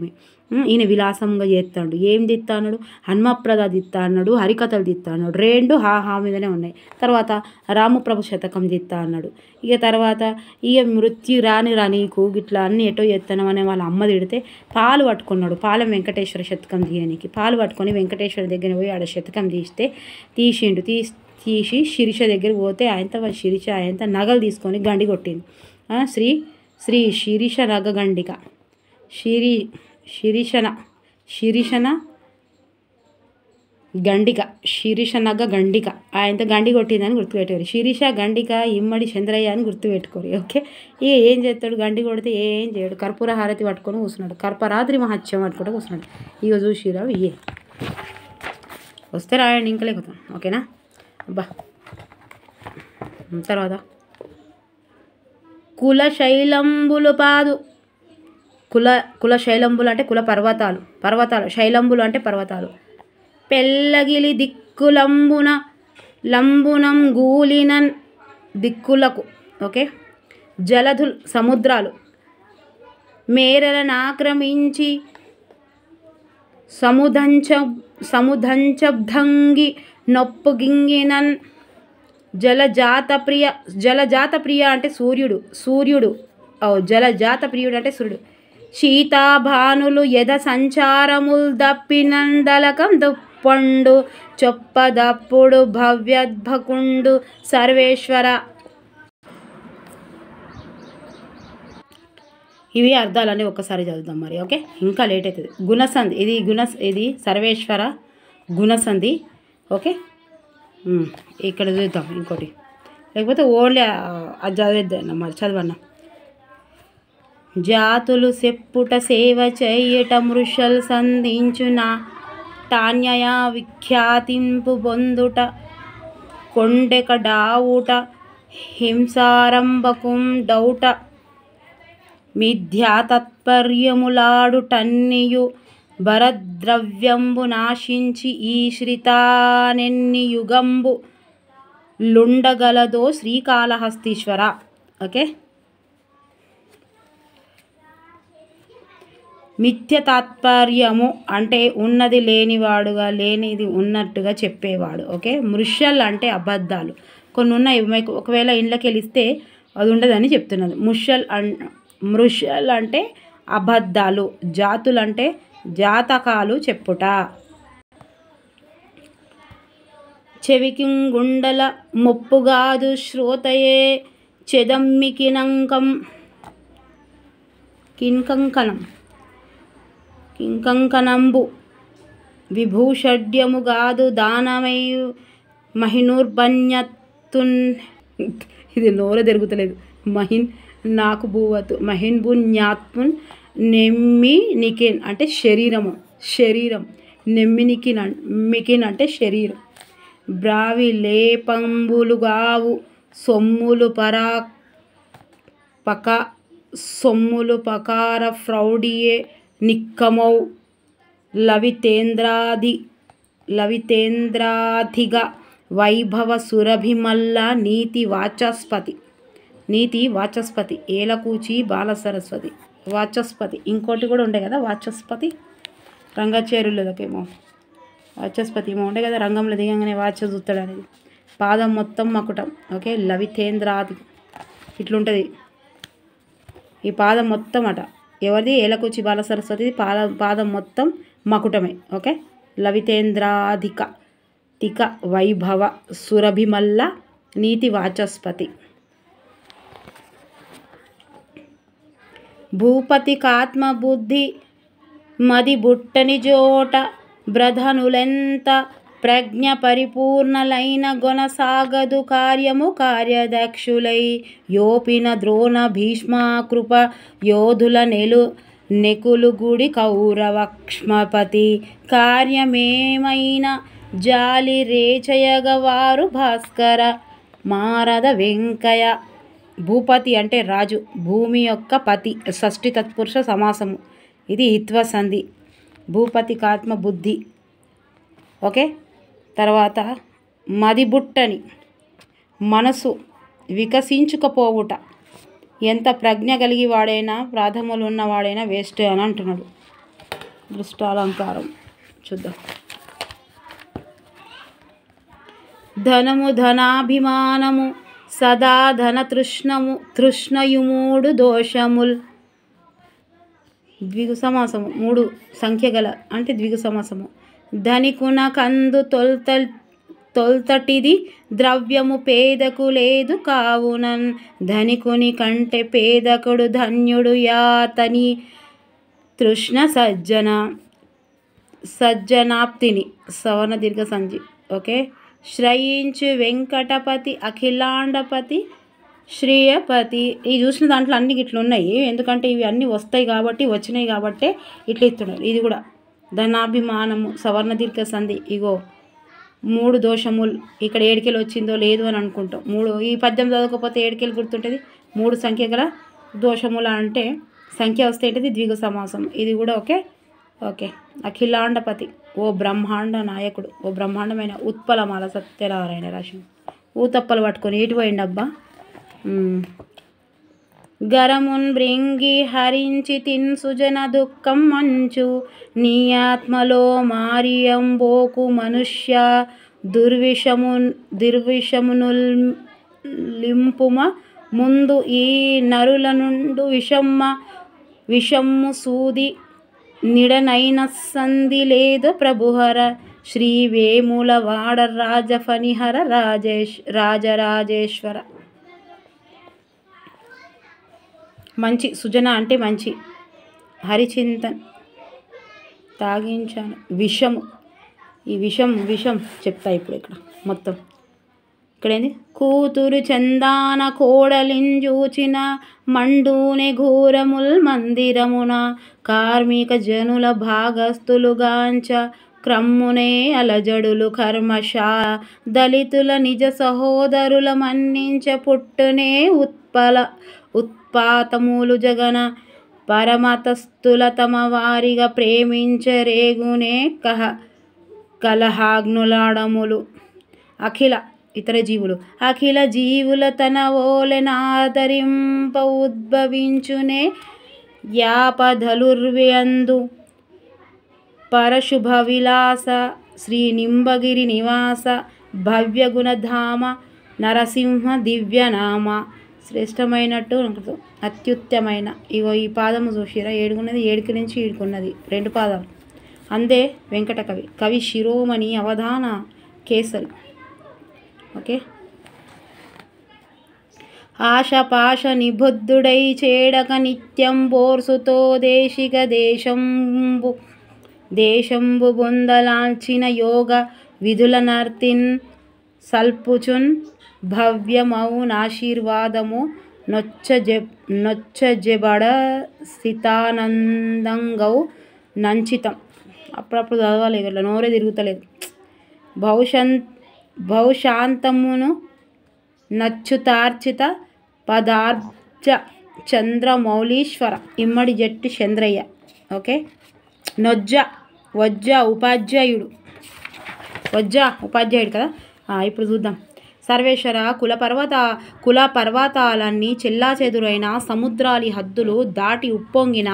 ఈయన విలాసంగా చేస్తాడు. ఏం తీస్తా అన్నాడు? హనుమప్రద తీస్తా అన్నాడు, హరికథలు తీస్తా అన్నాడు. రెండు హా మీదనే ఉన్నాయి. తర్వాత రామప్రభు శతకం తీస్తా అన్నాడు. ఇక తర్వాత ఇక మృత్యు రాని నీకు ఇట్లా అన్నీ ఎటో చేస్తాను అనే వాళ్ళ అమ్మ తిడితే పాలు పట్టుకున్నాడు. పాలెం వెంకటేశ్వర శతకం తీయనికి పాలు పట్టుకొని వెంకటేశ్వర దగ్గర పోయి ఆడ శతకం తీసిండు. తీసి శిరీష దగ్గరికి పోతే శిరీష ఆయనతో నగలు తీసుకొని గండి కొట్టింది. శ్రీ శిరీష నగ గండిక శిరీషనగ గండిక ఆయనతో గండి కొట్టిందని గుర్తుపెట్టుకోరు. శిరీష గండిక ఇమ్మడి చంద్రయ్య అని గుర్తుపెట్టుకోరు. ఓకే, ఇక ఏం చేస్తాడు? గండి కొడితే ఏం చేయడు, కర్పూర హారతి పట్టుకొని కూర్చున్నాడు, కర్పరాద్రి మహత్యం పట్టుకుంటూ కూర్చున్నాడు. ఇక చూసిరావు ఇయే వస్తే రాయండి, ఇంకా లేకపోతే ఓకేనా. అబ్బా తర్వాత కులశైలంబులు పాదు. కుల శైలంబులు అంటే కుల పర్వతాలు, శైలంబులు అంటే పర్వతాలు. పెళ్ళగిలి లంబునం గూలినన్ దిక్కులకు. ఓకే, జలధులు సముద్రాలు మేరలను ఆక్రమించి సముదంచబ్దంగి నొప్పుగింగినన్ జలజాత ప్రియ అంటే సూర్యుడు. జలజాత ప్రియుడు అంటే సూర్యుడు. శీతాభానులు యథ సంచారముల్ దప్పినందలకం దుప్పండు చొప్పదప్పుడు భవ్యద్భకుండు సర్వేశ్వర. ఇవి అర్థాలన్నీ ఒక్కసారి చదువుదాం మరి. ఓకే, ఇంకా లేట్ అవుతుంది. గుణసంధి ఇది సర్వేశ్వర గుణసంధి. ఓకే, ఇక్కడ చూద్దాం ఇంకోటి, లేకపోతే ఓన్లీ అది చదివేద్దాం మరి. చదవన్నా. జాతులు సెప్పుట సేవ చెయ్యట మృషల్ సంధించున టాన్యయ విఖ్యాతింపు పొందుట కొండెక డావుట హింసారంభకుం డౌట మిథ్యా తత్పర్యములాడుటన్నియు భరద్రవ్యంబు నాశించి ఈశ్రితానెన్ని యుగంబు లుండగలదో శ్రీకాళహస్తీశ్వర. ఓకే, మిథ్య తాత్పర్యము అంటే ఉన్నది లేనివాడుగా, లేనిది ఉన్నట్టుగా చెప్పేవాడు. ఓకే, మృషల్ అంటే అబద్ధాలు కొన్ని ఉన్నాయి, ఒకవేళ ఇండ్లకి వెళ్ళిస్తే అది ఉండదని చెప్తున్నది. మృషల్ అంటే అబద్ధాలు, జాతులు అంటే జాతకాలు చెప్పుట. చెవికి గుండల మొప్పుగాదు శ్రోతయే చెదమ్మికినంకం కింకంకణం కింకంకణంబు విభూషడ్యముగాదు దానమై మహినుర్బన్యతున్ ఇది నోర తిరుగుతలేదు మహిన్ నాకు భూవతు మహిన్ బున్యాత్మున్ నెమ్మినికిన్ అంటే శరీరం నెమ్మినికిన్ మికిన్ అంటే శరీరం బ్రావి లేపంబులుగావు సొమ్ములు పకార ఫ్రౌడియే నిక్కమౌ లవితేంద్రాధిగ వైభవ సురభిమల్ల నీతి వాచస్పతి ఏలకూచి బాల సరస్వతి వాచస్పతి ఇంకోటి కూడా ఉండే కదా వాచస్పతి రంగచేరులకేమో వాచస్పతి ఏమో ఉండే కదా రంగంలో దిగంగానే వాచ చూస్తాడు అనేది పాదం మొత్తం మకుటం ఓకే లవితేంద్రాది ఇట్లుంటుంది ఈ పాదం మొత్తం అట ఎవరిది ఏలకూచి బాల సరస్వతి పాదం మొత్తం మకుటమే ఓకే లవితేంద్రాధిక వైభవ సురభిమల్ల నీతి వాచస్పతి భూపతి కాత్మబుద్ధి మది బుట్టని జోట బ్రధనులెంత ప్రజ్ఞ పరిపూర్ణలైన గొనసాగదు కార్యదక్షులై యోపిన ద్రోణ భీష్మ కృప యోధుల నెకులు గుడి కౌరవక్ష్మపతి కార్యమేమైన జాలి రేచయగవారు భాస్కర మారద వెంకయ భూపతి అంటే రాజు భూమి యొక్క పతి షష్ఠి తత్పురుష సమాసము ఇది హిత్వ సంధి భూపతి కాత్మ బుద్ధి ఓకే తర్వాత మదిబుట్టని మనసు వికసించుకపోవుట ఎంత ప్రజ్ఞ కలిగి వాడైనా ప్రాధములు ఉన్నవాడైనా వేస్ట్ అని అంటున్నాడు దృష్టాలంకారం చూద్దాం ధనము ధనాభిమానము సదా ధన తృష్ణయుమూడు దోషముల్ ద్విగు సమాసము 3 సంఖ్య గల అంటే ద్విగు సమాసము ధనికున కందు తొల్తటిది ద్రవ్యము పేదకు లేదు కావునన్ ధనికుని కంటే పేదకుడు ధన్యుడు యాతని తృష్ణ సజ్జనాప్తిని సవర్ణ దీర్ఘ సంధి ఓకే శ్రయించు వెంకటపతి అఖిలాండపతి శ్రీయపతి ఈ చూసిన దాంట్లో అన్ని ఇట్లా ఉన్నాయి ఎందుకంటే ఇవి అన్నీ వస్తాయి కాబట్టి వచ్చినాయి కాబట్టే ఇట్లా ఇస్తున్నారు ఇది కూడా ధనాభిమానము సవర్ణ దీర్ఘ సంధి ఇగో 3 దోషములు ఇక్కడ ఏడికెళ్ళి వచ్చిందో లేదు అని అనుకుంటాం 3 ఈ పద్యం చదవకపోతే ఏడికెళ్ళి గుర్తుంటుంది 3 సంఖ్య గల దోషములు అంటే సంఖ్య వస్తే ఏంటిది ద్విగు సమాసం ఇది కూడా ఓకే అఖిలాండపతి ఓ బ్రహ్మాండ నాయకుడు ఓ బ్రహ్మాండమైన ఉత్పలమాల సత్యనారాయణ రాశి ఊతప్పలు పట్టుకొని ఏటి పోయిండబ్బా గరమున్ బ్రింగి హరించి తిన్ సుజన దుఃఖం మంచు నీ ఆత్మలో మారియంబోకు మనుష్య దుర్విషమునులింపుమ ముందు ఈ నరుల నుండు విషమ్ము సూది నిడనైన సంధి లేదు ప్రభుహర శ్రీ వేముల వాడ రాజఫణిహర రాజరాజేశ్వర మంచి సుజన అంటే మంచి హరిచింతన్ తాగించాను విషము ఈ విషం చెప్తా ఇప్పుడు ఇక్కడ మొత్తం ఇక్కడేంది కూతురు చందాన కోడలింజూచిన మండూనె ఘోరముల్ మందిరమున కార్మిక జనుల భాగస్థులుగాంచ క్రమ్మునే అలజడులు కర్మశా దళితుల నిజ సహోదరుల మన్నించ పుట్టునే ఉత్పాతములు జగన పరమతస్థుల తమ వారిగా ప్రేమించరేగునే కలహాగ్నులాడములు ఇతర జీవులు అఖిల జీవుల తన ఓలెనాదరింప ఉద్భవించునే యాపధలుర్వ్యందు పరశుభ విలాస శ్రీ నింబగిరి నివాస భవ్యగుణధామ నరసింహ దివ్యనామ శ్రేష్టమైనట్టు అత్యుత్తమైన ఇగో ఈ పాదము చూసిరా ఏడుకున్నది ఏడుకు నుంచి ఈడుకున్నది 2 పాదాలు అందే వెంకట కవి శిరోమణి అవధాన కేసరి ఓకే ఆశపాశ నిబద్ధుడై చేడక నిత్యం బోర్సుతో దేశంబు బొందలాల్చిన యోగ విధుల నర్తిన్ సల్పుచున్ భవ్యమౌనాశీర్వాదము నొచ్చజెబడ స్థితానందంగౌ నంచితం. అప్పుడప్పుడు చదవాలి, ఇట్లా నోరే తిరుగుతలేదు. భౌశాంతమును నచ్చుతార్చిత పదార్జ చంద్రమౌళీశ్వర ఇమ్మడి జట్టి చంద్రయ్య. ఓకే, వజ్జ ఉపాధ్యాయుడు కదా. ఇప్పుడు చూద్దాం. సర్వేశ్వర కుల పర్వతాలన్నీ చెల్లాచెదురైన సముద్రాలి హద్దులు దాటి ఉప్పొంగిన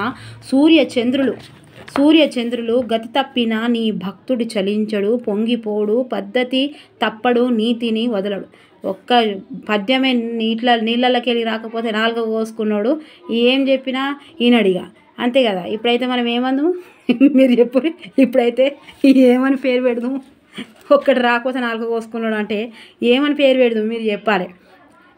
సూర్యచంద్రులు గతి తప్పిన నీ భక్తుడి చలించడు, పొంగిపోడు, పద్ధతి తప్పడు, నీతిని వదలడు. ఒక్క పద్యమే నీళ్ళకి వెళ్ళి రాకపోతే నాలుగ కోసుకున్నాడు. ఏం చెప్పినా ఈనడిగా, అంతే కదా. ఇప్పుడైతే మనం ఏమందాము మీరు చెప్పు. ఇప్పుడైతే ఏమని పేరు పెడదాము? ఒక్కటి రాకపోతే నాలుగు కోసుకున్నాడు అంటే ఏమని పేరు పెడదాము మీరు చెప్పాలి.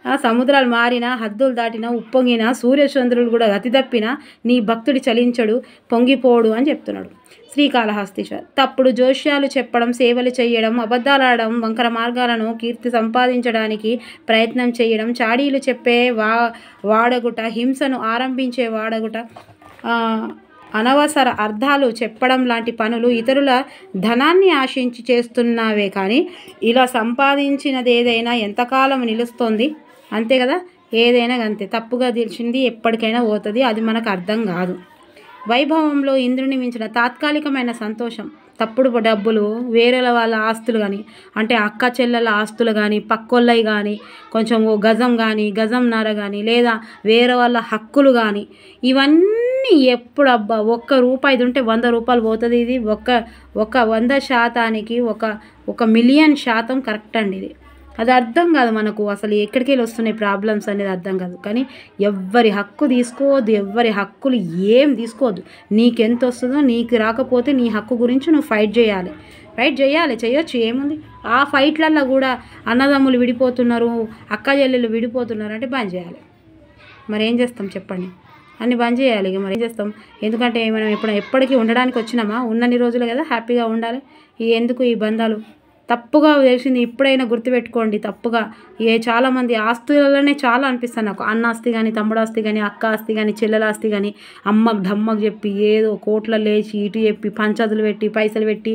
సముద్రాలు మారిన, హద్దులు దాటిన, ఉప్పొంగిన, సూర్యచంద్రులు కూడా గతి తప్పిన నీ భక్తుడి చలించడు, పొంగిపోడు అని చెప్తున్నాడు శ్రీకాళహస్తీశ్వర్. తప్పుడు జోష్యాలు చెప్పడం, సేవలు చేయడం, అబద్ధాలాడడం, వంకర మార్గాలను కీర్తి సంపాదించడానికి ప్రయత్నం చేయడం, చాడీలు చెప్పే వాడగుట, హింసను ఆరంభించే వాడగుట, అనవసర అర్థాలు చెప్పడం లాంటి పనులు ఇతరుల ధనాన్ని ఆశించి చేస్తున్నావే కానీ ఇలా సంపాదించినది ఏదైనా ఎంతకాలం నిలుస్తుంది? అంతే కదా, ఏదైనా అంతే. తప్పుగా తెలిసింది ఎప్పటికైనా పోతుంది, అది మనకు అర్థం కాదు. వైభవంలో ఇంద్రుని మించిన తాత్కాలికమైన సంతోషం. తప్పుడు డబ్బులు, వేరే వాళ్ళ ఆస్తులు కానీ, అంటే అక్క చెల్లెల ఆస్తులు కానీ, పక్కోళ్ళవి కానీ, కొంచెం ఓ గజం కానీ, గజంన్నర కానీ, లేదా వేరే వాళ్ళ హక్కులు కానీ, ఇవన్నీ ఎప్పుడు అబ్బా ₹1 ఉంటే ₹100 పోతుంది. ఇది ఒక 100% ఒక మిలియన్ శాతం కరెక్ట్ అండి. ఇది అది అర్థం కాదు మనకు. అసలు ఎక్కడికి వెళ్ళి వస్తున్నాయి ప్రాబ్లమ్స్ అనేది అర్థం కాదు. కానీ ఎవ్వరి హక్కు తీసుకోవద్దు, ఎవ్వరి హక్కులు ఏం తీసుకోవద్దు. నీకెంత వస్తుందో, నీకు రాకపోతే నీ హక్కు గురించి నువ్వు ఫైట్ చేయాలి, చేయొచ్చు, ఏముంది. ఆ ఫైట్లల్లో కూడా అన్నదమ్ములు విడిపోతున్నారు, అక్క చెల్లెలు విడిపోతున్నారు అంటే బంద్ చేయాలి. మరి ఏం చేస్తాం చెప్పండి? అన్నీ బంద్ చేయాలి. మరి ఏం చేస్తాం? ఎందుకంటే మనం ఎప్పటికీ ఉండడానికి వచ్చినామా? ఉన్నన్ని రోజులు కదా హ్యాపీగా ఉండాలి. ఎందుకు ఈ బంధాలు? తప్పుగా తెలిసింది ఇప్పుడైనా గుర్తుపెట్టుకోండి. తప్పుగా చాలామంది ఆస్తులలోనే చాలా అనిపిస్తాను నాకు. అన్న ఆస్తి కానీ, తమ్ముడు ఆస్తి కానీ, అక్క ఆస్తి కానీ, చెల్లెల ఆస్తి కానీ, అమ్మకు ధమ్మకు చెప్పి ఏదో కోట్ల లేచి ఇటు చెప్పి పంచాదులు పెట్టి పైసలు పెట్టి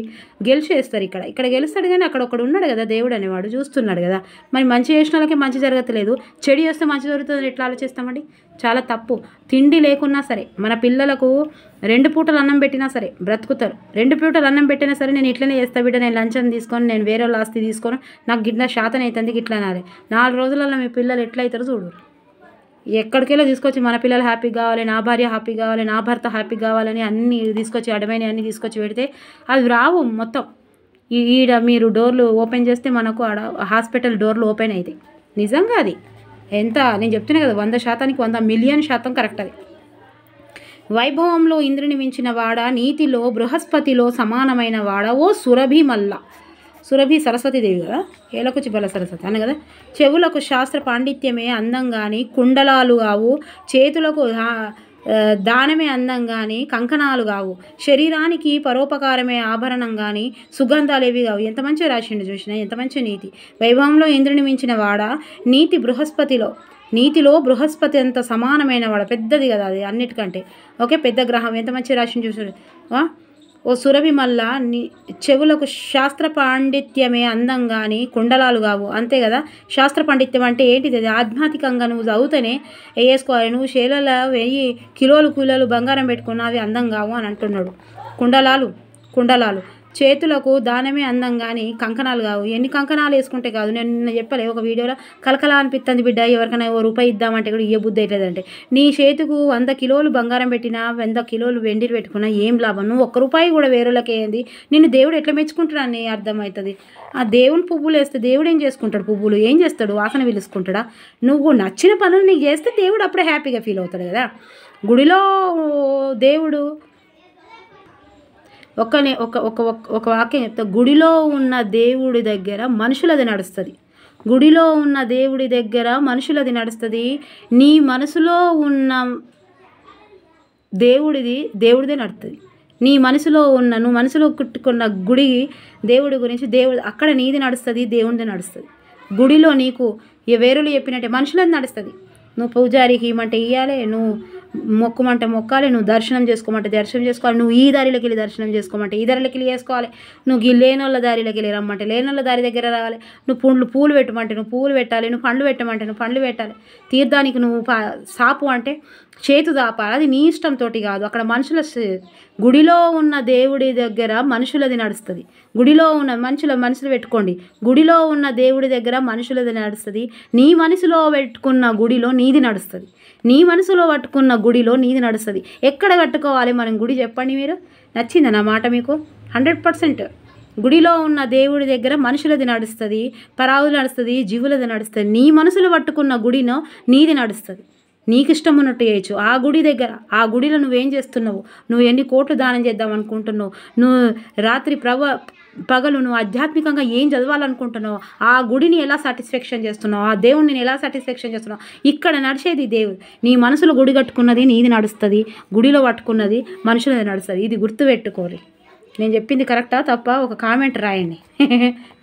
గెలిచేస్తారు. ఇక్కడ గెలుస్తాడు కానీ అక్కడ ఒకడు ఉన్నాడు కదా, దేవుడు అనేవాడు చూస్తున్నాడు కదా. మరి మంచి చేసిన వాళ్ళకి మంచి జరగట్లేదు, చెడు చేస్తే మంచి జరుగుతుంది ఎట్లా ఆలోచిస్తామండి? చాలా తప్పు. తిండి లేకున్నా సరే మన పిల్లలకు 2 పూటలు అన్నం పెట్టినా సరే బ్రతుకుతారు. 2 పూటలు అన్నం పెట్టినా సరే నేను ఇట్లనే చేస్తా బిడ్డ, నేను లంచం తీసుకొని, నేను వేరే వాళ్ళ ఆస్తి తీసుకొని, నాకు గిట్ల శాతం అవుతుంది గిట్లా అనాలి. 4 రోజులలో మీ పిల్లలు ఎట్లయితారో చూడు. ఎక్కడికెళ్ళో తీసుకొచ్చి మన పిల్లలు హ్యాపీ కావాలి, నా భార్య హ్యాపీ కావాలి, నా భర్త హ్యాపీ కావాలని అన్నీ తీసుకొచ్చి అడమైన అన్నీ తీసుకొచ్చి పెడితే అవి రావు. మొత్తం ఈడ మీరు డోర్లు ఓపెన్ చేస్తే మనకు ఆడ హాస్పిటల్ డోర్లు ఓపెన్ అవుతాయి. నిజంగా అది ఎంత నేను చెప్తున్నా కదా, 100%కి 100 మిలియన్ శాతం కరెక్ట్ అది. వైభవంలో ఇంద్రుని మించిన వాడ, నీతిలో బృహస్పతిలో సమానమైన వాడ, ఓ సురభి సరస్వతీదేవి కదా, ఏలకుచి బల సరస్వతి అన్న కదా. చెవులకు శాస్త్ర పాండిత్యమే అందం కానీ కుండలాలు కావు, చేతులకు దానమే అందం కానీ కంకణాలు కావు, శరీరానికి పరోపకారమే ఆభరణం కానీ సుగంధాలు ఏవి కావు. ఎంత మంచిగా రాసిండు చూసినా, ఎంత మంచి నీతి. వైభవంలో ఇంద్రుని మించిన వాడ, నీతిలో బృహస్పతి అంత సమానమైన వాడ, పెద్దది కదా అది అన్నిటికంటే. ఓకే, పెద్ద గ్రహం. ఎంత మంచిగా రాసిండు చూసాడు. ఓ సురభి మల్ల చెవులకు శాస్త్ర పాండిత్యమే అందం కానీ కుండలాలు కావు. అంతే కదా, శాస్త్ర పాండిత్యం అంటే ఏంటిది? అది ఆధ్యాత్మికంగా నువ్వు చదువుతూనే వేసుకోవాలి. నువ్వు చేలలో 1000 కిలోలు బంగారం పెట్టుకున్నా అవి అందం కావు అని అంటున్నాడు. కుండలాలు చేతులకు దానమే అందం కానీ కంకణాలు కావు. ఎన్ని కంకణాలు వేసుకుంటే కాదు. నేను నిన్న చెప్పలే ఒక వీడియోలో, కలకలా అనిపిస్తుంది బిడ్డ, ఎవరికైనా ₹1 ఇద్దామంటే కూడా ఇయ్య బుద్ధి అవుతుందంటే. నీ చేతికు 100 కిలోలు బంగారం పెట్టినా, 100 కిలోలు వెండిలు పెట్టుకున్నా ఏం లాభం? నువ్వు ₹1 కూడా వేరేళ్ళకి ఏంది? నిన్ను దేవుడు ఎట్లా మెచ్చుకుంటాడని అర్థమవుతుంది. ఆ దేవుని పువ్వులు వేస్తే దేవుడు ఏం చేసుకుంటాడు? పువ్వులు ఏం చేస్తాడు? వాసన పిలుచుకుంటాడా? నువ్వు నచ్చిన పనులు నీకు చేస్తే దేవుడు అప్పుడే హ్యాపీగా ఫీల్ అవుతాడు కదా. గుడిలో దేవుడు ఒక వాక్యం చెప్తా. గుడిలో ఉన్న దేవుడి దగ్గర మనుషులది నడుస్తుంది, గుడిలో ఉన్న దేవుడి దగ్గర మనుషులది నడుస్తుంది. నీ మనసులో ఉన్న దేవుడిదే నడుస్తుంది. నీ మనసులో ఉన్న నువ్వు మనసులో కుట్టుకున్న గుడి దేవుడి గురించి అక్కడ నీది నడుస్తుంది, దేవుడిది నడుస్తుంది. గుడిలో నీకు వేరులు చెప్పినట్టే మనుషులది నడుస్తుంది. నువ్వు పూజారికి ఇవ్వమంటే ఇవ్వాలి, నువ్వు మొక్కమంటే మొక్కాలి, నువ్వు దర్శనం చేసుకోమంటే దర్శనం చేసుకోవాలి, నువ్వు ఈ దారిలోకి వెళ్ళి దర్శనం చేసుకోమంటే ఈ దారిలోకి వెళ్ళి చేసుకోవాలి, నువ్వు లేనోళ్ళ దారిలోకి వెళ్ళి రమ్మంటే లేనోళ్ళ దారి దగ్గర రావాలి, నువ్వు పూలు పెట్టమంటే నువ్వు పూలు పెట్టాలి, నువ్వు పండ్లు పెట్టమంటే నువ్వు పండ్లు పెట్టాలి, తీర్థానికి నువ్వు సాపు అంటే చేతు దాపాలి. అది నీ ఇష్టంతో కాదు. అక్కడ గుడిలో ఉన్న దేవుడి దగ్గర మనుషులది నడుస్తుంది. గుడిలో ఉన్న మనసులు పెట్టుకోండి. గుడిలో ఉన్న దేవుడి దగ్గర మనుషులది నడుస్తుంది. నీ మనసులో పెట్టుకున్న గుడిలో నీది నడుస్తుంది. నీ మనసులో పట్టుకున్న గుడిలో నీది నడుస్తుంది. ఎక్కడ కట్టుకోవాలి మనం గుడి చెప్పండి మీరు? నచ్చిందా నా మాట మీకు? 100%. గుడిలో ఉన్న దేవుడి దగ్గర మనుషులది నడుస్తుంది, పరావులు నడుస్తుంది, జీవులది నడుస్తుంది. నీ మనసులో పట్టుకున్న గుడిలో నీది నడుస్తుంది. నీకు ఇష్టం ఉన్నట్టు చేయొచ్చు. ఆ గుడి దగ్గర ఆ గుడిలో నువ్వేం చేస్తున్నావు, నువ్వు ఎన్ని కోట్లు దానం చేద్దాం అనుకుంటున్నావు, నువ్వు రాత్రి పగలు నువ్వు ఆధ్యాత్మికంగా ఏం చదవాలనుకుంటున్నావు, ఆ గుడిని ఎలా సాటిస్ఫాక్షన్ చేస్తున్నావు, ఆ దేవుడిని ఎలా సాటిస్ఫాక్షన్ చేస్తున్నావు, ఇక్కడ నడిచేది దేవుడు. నీ మనసులో గుడి కట్టుకున్నది నీది నడుస్తుంది, గుడిలో పట్టుకున్నది మనుషులది నడుస్తుంది. ఇది గుర్తుపెట్టుకోరు. నేను చెప్పింది కరెక్టా తప్ప ఒక కామెంట్ రాయండి.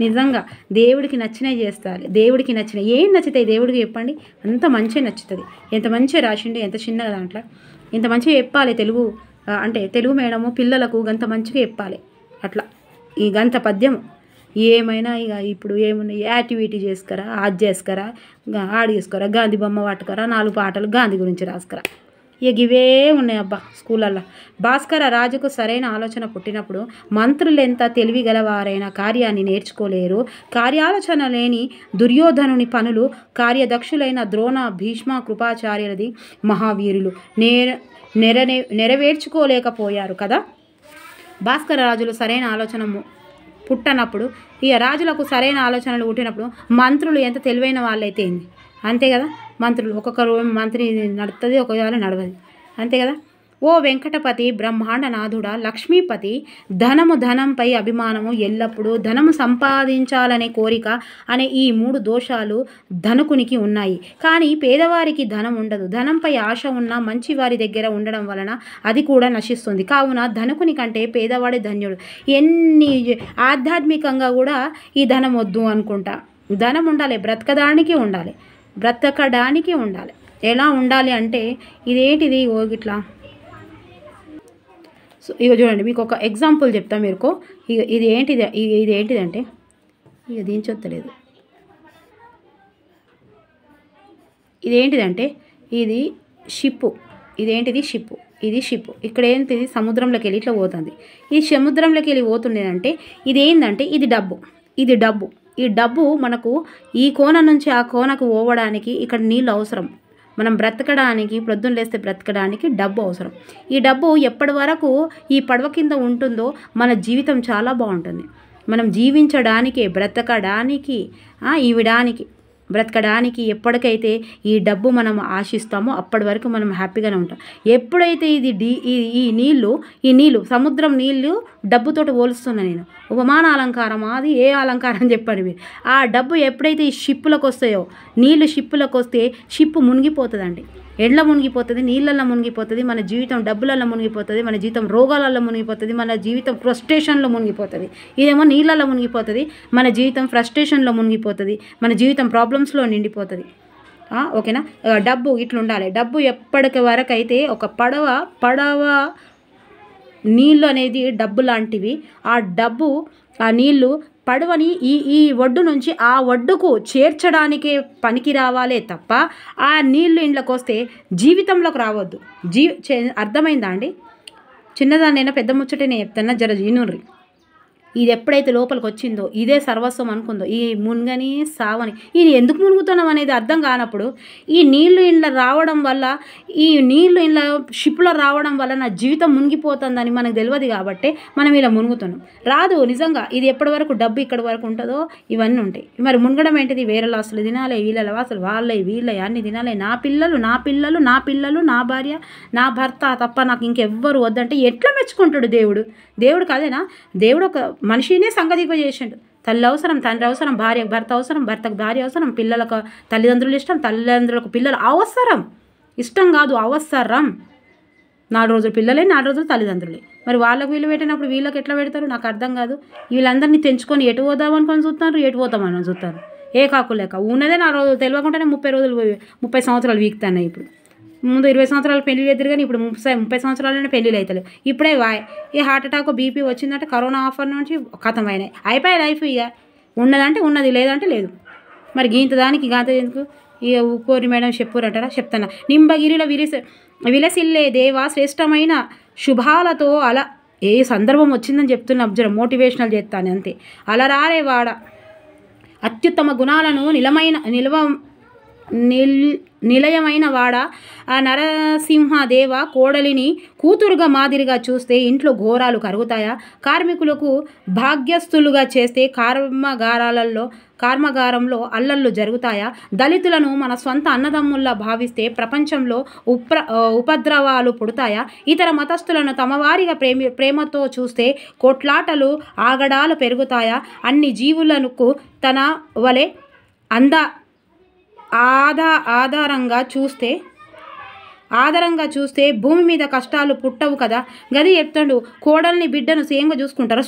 నిజంగా దేవుడికి నచ్చినవి చేస్తారు. దేవుడికి నచ్చిన ఏం నచ్చుతాయి దేవుడికి చెప్పండి? అంత మంచిగా నచ్చుతుంది. ఎంత మంచిగా రాసిండి, ఎంత చిన్నగా దాంట్లో ఇంత మంచిగా చెప్పాలి. తెలుగు మేడము పిల్లలకు గంత మంచిగా చెప్పాలి. అట్లా ఈ గంత పద్యం ఏమైనా ఇక ఇప్పుడు ఏమున్నాయి, యాక్టివిటీ చేసుకరా, అది చేసుకరా, ఆడి చేసుకోరా, గాంధీ బొమ్మ పట్టుకరా, 4 పాటలు గాంధీ గురించి రాసుకరా, ఇక ఇవే ఉన్నాయి అబ్బా స్కూళ్ళల్లో. భాస్కర రాజుకు సరైన ఆలోచన పుట్టినప్పుడు మంత్రులు ఎంత తెలివి గలవారైన కార్యాన్ని నేర్చుకోలేరు. కార్యాలోచన లేని దుర్యోధనుని పనులు కార్యదక్షులైన ద్రోణ, భీష్మ, కృపాచార్యులది మహావీరులు నెరవేర్చుకోలేకపోయారు కదా. భాస్కర రాజులు సరైన ఆలోచన పుట్టనప్పుడు, ఇక రాజులకు సరైన ఆలోచనలు పుట్టినప్పుడు మంత్రులు ఎంత తెలివైన వాళ్ళైతే ఏంది, అంతే కదా. మంత్రులు ఒక్కొక్కరు మంత్రి నడుస్తుంది, ఒక్కొక్కరు నడవదు, అంతే కదా. ఓ వెంకటపతి బ్రహ్మాండనాథుడా, లక్ష్మీపతి ధనంపై అభిమానము, ఎల్లప్పుడూ ధనము సంపాదించాలనే కోరిక అనే ఈ 3 దోషాలు ధనుకునికి ఉన్నాయి. కానీ పేదవారికి ధనం ఉండదు. ధనంపై ఆశ ఉన్న మంచివారి దగ్గర ఉండడం వలన అది కూడా నశిస్తుంది. కావున ధనుకుని కంటే పేదవాడి ధన్యుడు. ఎన్ని ఆధ్యాత్మికంగా కూడా ఈ ధనం వద్దు అనుకుంటా. ధనం ఉండాలి, బ్రతకడానికి ఉండాలి. ఎలా ఉండాలి అంటే ఇదేంటిది ఇట్లా. సో ఇక చూడండి, మీకు ఒక ఎగ్జాంపుల్ చెప్తా మీకు. ఇది ఏంటిదంటే ఇక దించొత్తలేదు. ఇదేంటిదంటే ఇది షిప్పు. ఇది షిప్పు. ఇక్కడ ఏంటిది, సముద్రంలోకి వెళ్ళి ఇట్లా పోతుంది. ఈ సముద్రంలోకి వెళ్ళి పోతుండేదంటే ఇదేంటంటే ఇది డబ్బు. ఈ డబ్బు మనకు ఈ కోన నుంచి ఆ కోనకు పోవడానికి ఇక్కడ నీళ్ళు అవసరం. మనం బ్రతకడానికి, ప్రొద్దున లేస్తే బ్రతకడానికి డబ్బు అవసరం. ఈ డబ్బు ఎప్పటి వరకు ఈ పడవ కింద ఉంటుందో మన జీవితం చాలా బాగుంటుంది. మనం జీవించడానికి, బ్రతకడానికి ఎప్పటికైతే ఈ డబ్బు మనం ఆశిస్తామో అప్పటి వరకు మనం హ్యాపీగానే ఉంటాం. ఎప్పుడైతే ఈ నీళ్ళు సముద్రం నీళ్ళు డబ్బుతోటి పోలుస్తున్నా నేను. ఉపమాన అలంకారం, అది ఏ అలంకారం చెప్పండి మీరు. ఆ డబ్బు ఎప్పుడైతే ఈ షిప్పులకు వస్తాయో, నీళ్ళు షిప్పులకు వస్తే షిప్పు మునిగిపోతుందండి. ఎండ్ల మునిగిపోతుంది, నీళ్ళల్లో మునిగిపోతుంది, మన జీవితం డబ్బులలో మునిగిపోతుంది, మన జీవితం రోగాలలో మునిగిపోతుంది, మన జీవితం ఫ్రస్ట్రేషన్లో మునిగిపోతుంది. ఇదేమో నీళ్ళల్లో మునిగిపోతుంది, మన జీవితం ఫ్రస్ట్రేషన్లో మునిగిపోతుంది, మన జీవితం ప్రాబ్లమ్స్లో నిండిపోతుంది. ఓకేనా. డబ్బు ఇట్లా ఉండాలి. డబ్బు ఎప్పటికి వరకు అయితే ఒక పడవ నీళ్ళు అనేది డబ్బు లాంటివి. ఆ నీళ్ళు పడవని ఈ ఒడ్డు నుంచి ఆ ఒడ్డుకు చేర్చడానికే పనికి రావాలే తప్ప ఆ నీళ్ళు ఇంట్లోకి వస్తే జీవితంలోకి రావద్దు. అర్థమైందా అండి? చిన్నదాన్నైనా పెద్ద ముచ్చటనే చెప్తున్నా, జర జీనుర్రి. ఇది ఎప్పుడైతే లోపలికి వచ్చిందో ఇదే సర్వస్వం అనుకుందో, ఈ మునుగని సావని, ఇది ఎందుకు మునుగుతున్నాం అనేది అర్థం కానప్పుడు ఈ నీళ్ళు ఇంట్లో రావడం వల్ల, ఈ నీళ్ళు ఇంట్లో షిప్లో రావడం వల్ల నా జీవితం మునిగిపోతుందని మనకు తెలియదు కాబట్టి మనం ఇలా మునుగుతున్నాం. రాదు నిజంగా. ఇది ఎప్పటి వరకు డబ్బు ఇక్కడి వరకు ఉంటుందో ఇవన్నీ ఉంటాయి. మరి మునగడం ఏంటిది? వేరే లాసులు తినాలి, వీళ్ళ వాసులు వీళ్ళ అన్నీ తినాలి, నా పిల్లలు, నా భార్య, నా భర్త తప్ప నాకు ఇంకెవ్వరు వద్దంటే ఎట్లా మెచ్చుకుంటాడు దేవుడు? దేవుడు కాదేనా? దేవుడు ఒక మనిషినే సంగతింపజేసిండు. తల్లి అవసరం, తండ్రి అవసరం, భార్యకు భర్త అవసరం, భర్తకు భార్య అవసరం, పిల్లలకు తల్లిదండ్రులు ఇష్టం, తల్లిదండ్రులకు పిల్లలు అవసరం. ఇష్టం కాదు, అవసరం. 4 రోజులు పిల్లలే, 4 రోజులు తల్లిదండ్రులే. మరి వాళ్ళకు వీళ్ళు పెట్టినప్పుడు వీళ్ళకి ఎట్లా పెడతారు? నాకు అర్థం కాదు. వీళ్ళందరినీ తెంచుకొని ఎటు పోదామనుకొని చూస్తారు, ఎటు పోతామని చూస్తారు. ఏ కాకు లేక ఉన్నదే 4 రోజులు తెలియకుండానే 30 రోజులు 30 సంవత్సరాలు వీక్తున్నాయి. ఇప్పుడు ముందు 20 సంవత్సరాలు పెళ్ళిళ్ళు ఎదురు కానీ ఇప్పుడు 30 సంవత్సరాలనే పెళ్ళిళ్ళు అవుతలేవు. ఇప్పుడే ఈ హార్ట్ అటాక్ బీపీ వచ్చిందంటే కరోనా ఆఫర్ నుంచి ఖతం అయిపోయాయి లైఫ్. ఇక ఉన్నదంటే ఉన్నది, లేదంటే లేదు. మరి గీంత దానికి గాంత ఎందుకు? ఇక ఊకోరి మేడం చెప్పురంటారా? చెప్తాను. నింబగిరిలో విలసిల్లే దేవా శ్రేష్టమైన శుభాలతో అలా ఏ సందర్భం వచ్చిందని చెప్తున్నా, జర మోటివేషనల్ చేస్తాను అంతే. అలరారే వాడ అత్యుత్తమ గుణాలను నిలయమైన వాడ ఆ నరసింహదేవ కోడలిని కూతురుగా మాదిరిగా చూస్తే ఇంట్లో ఘోరాలు కరుగుతాయా? కార్మికులకు భాగ్యస్తులుగా చేస్తే కర్మాగారంలో అల్లర్లు జరుగుతాయా? దళితులను మన స్వంత అన్నదమ్ముల్లా భావిస్తే ప్రపంచంలో ఉపద్రవాలు పుడతాయా? ఇతర మతస్థులను తమవారిగా ప్రేమతో చూస్తే కొట్లాటలు ఆగడాలు పెరుగుతాయా? అన్ని జీవులకు తన వలె ఆధారంగా చూస్తే భూమి మీద కష్టాలు పుట్టవు కదా. గది చెప్తాడు. కోడల్ని బిడ్డను సేమ్గా చూసుకుంటారా?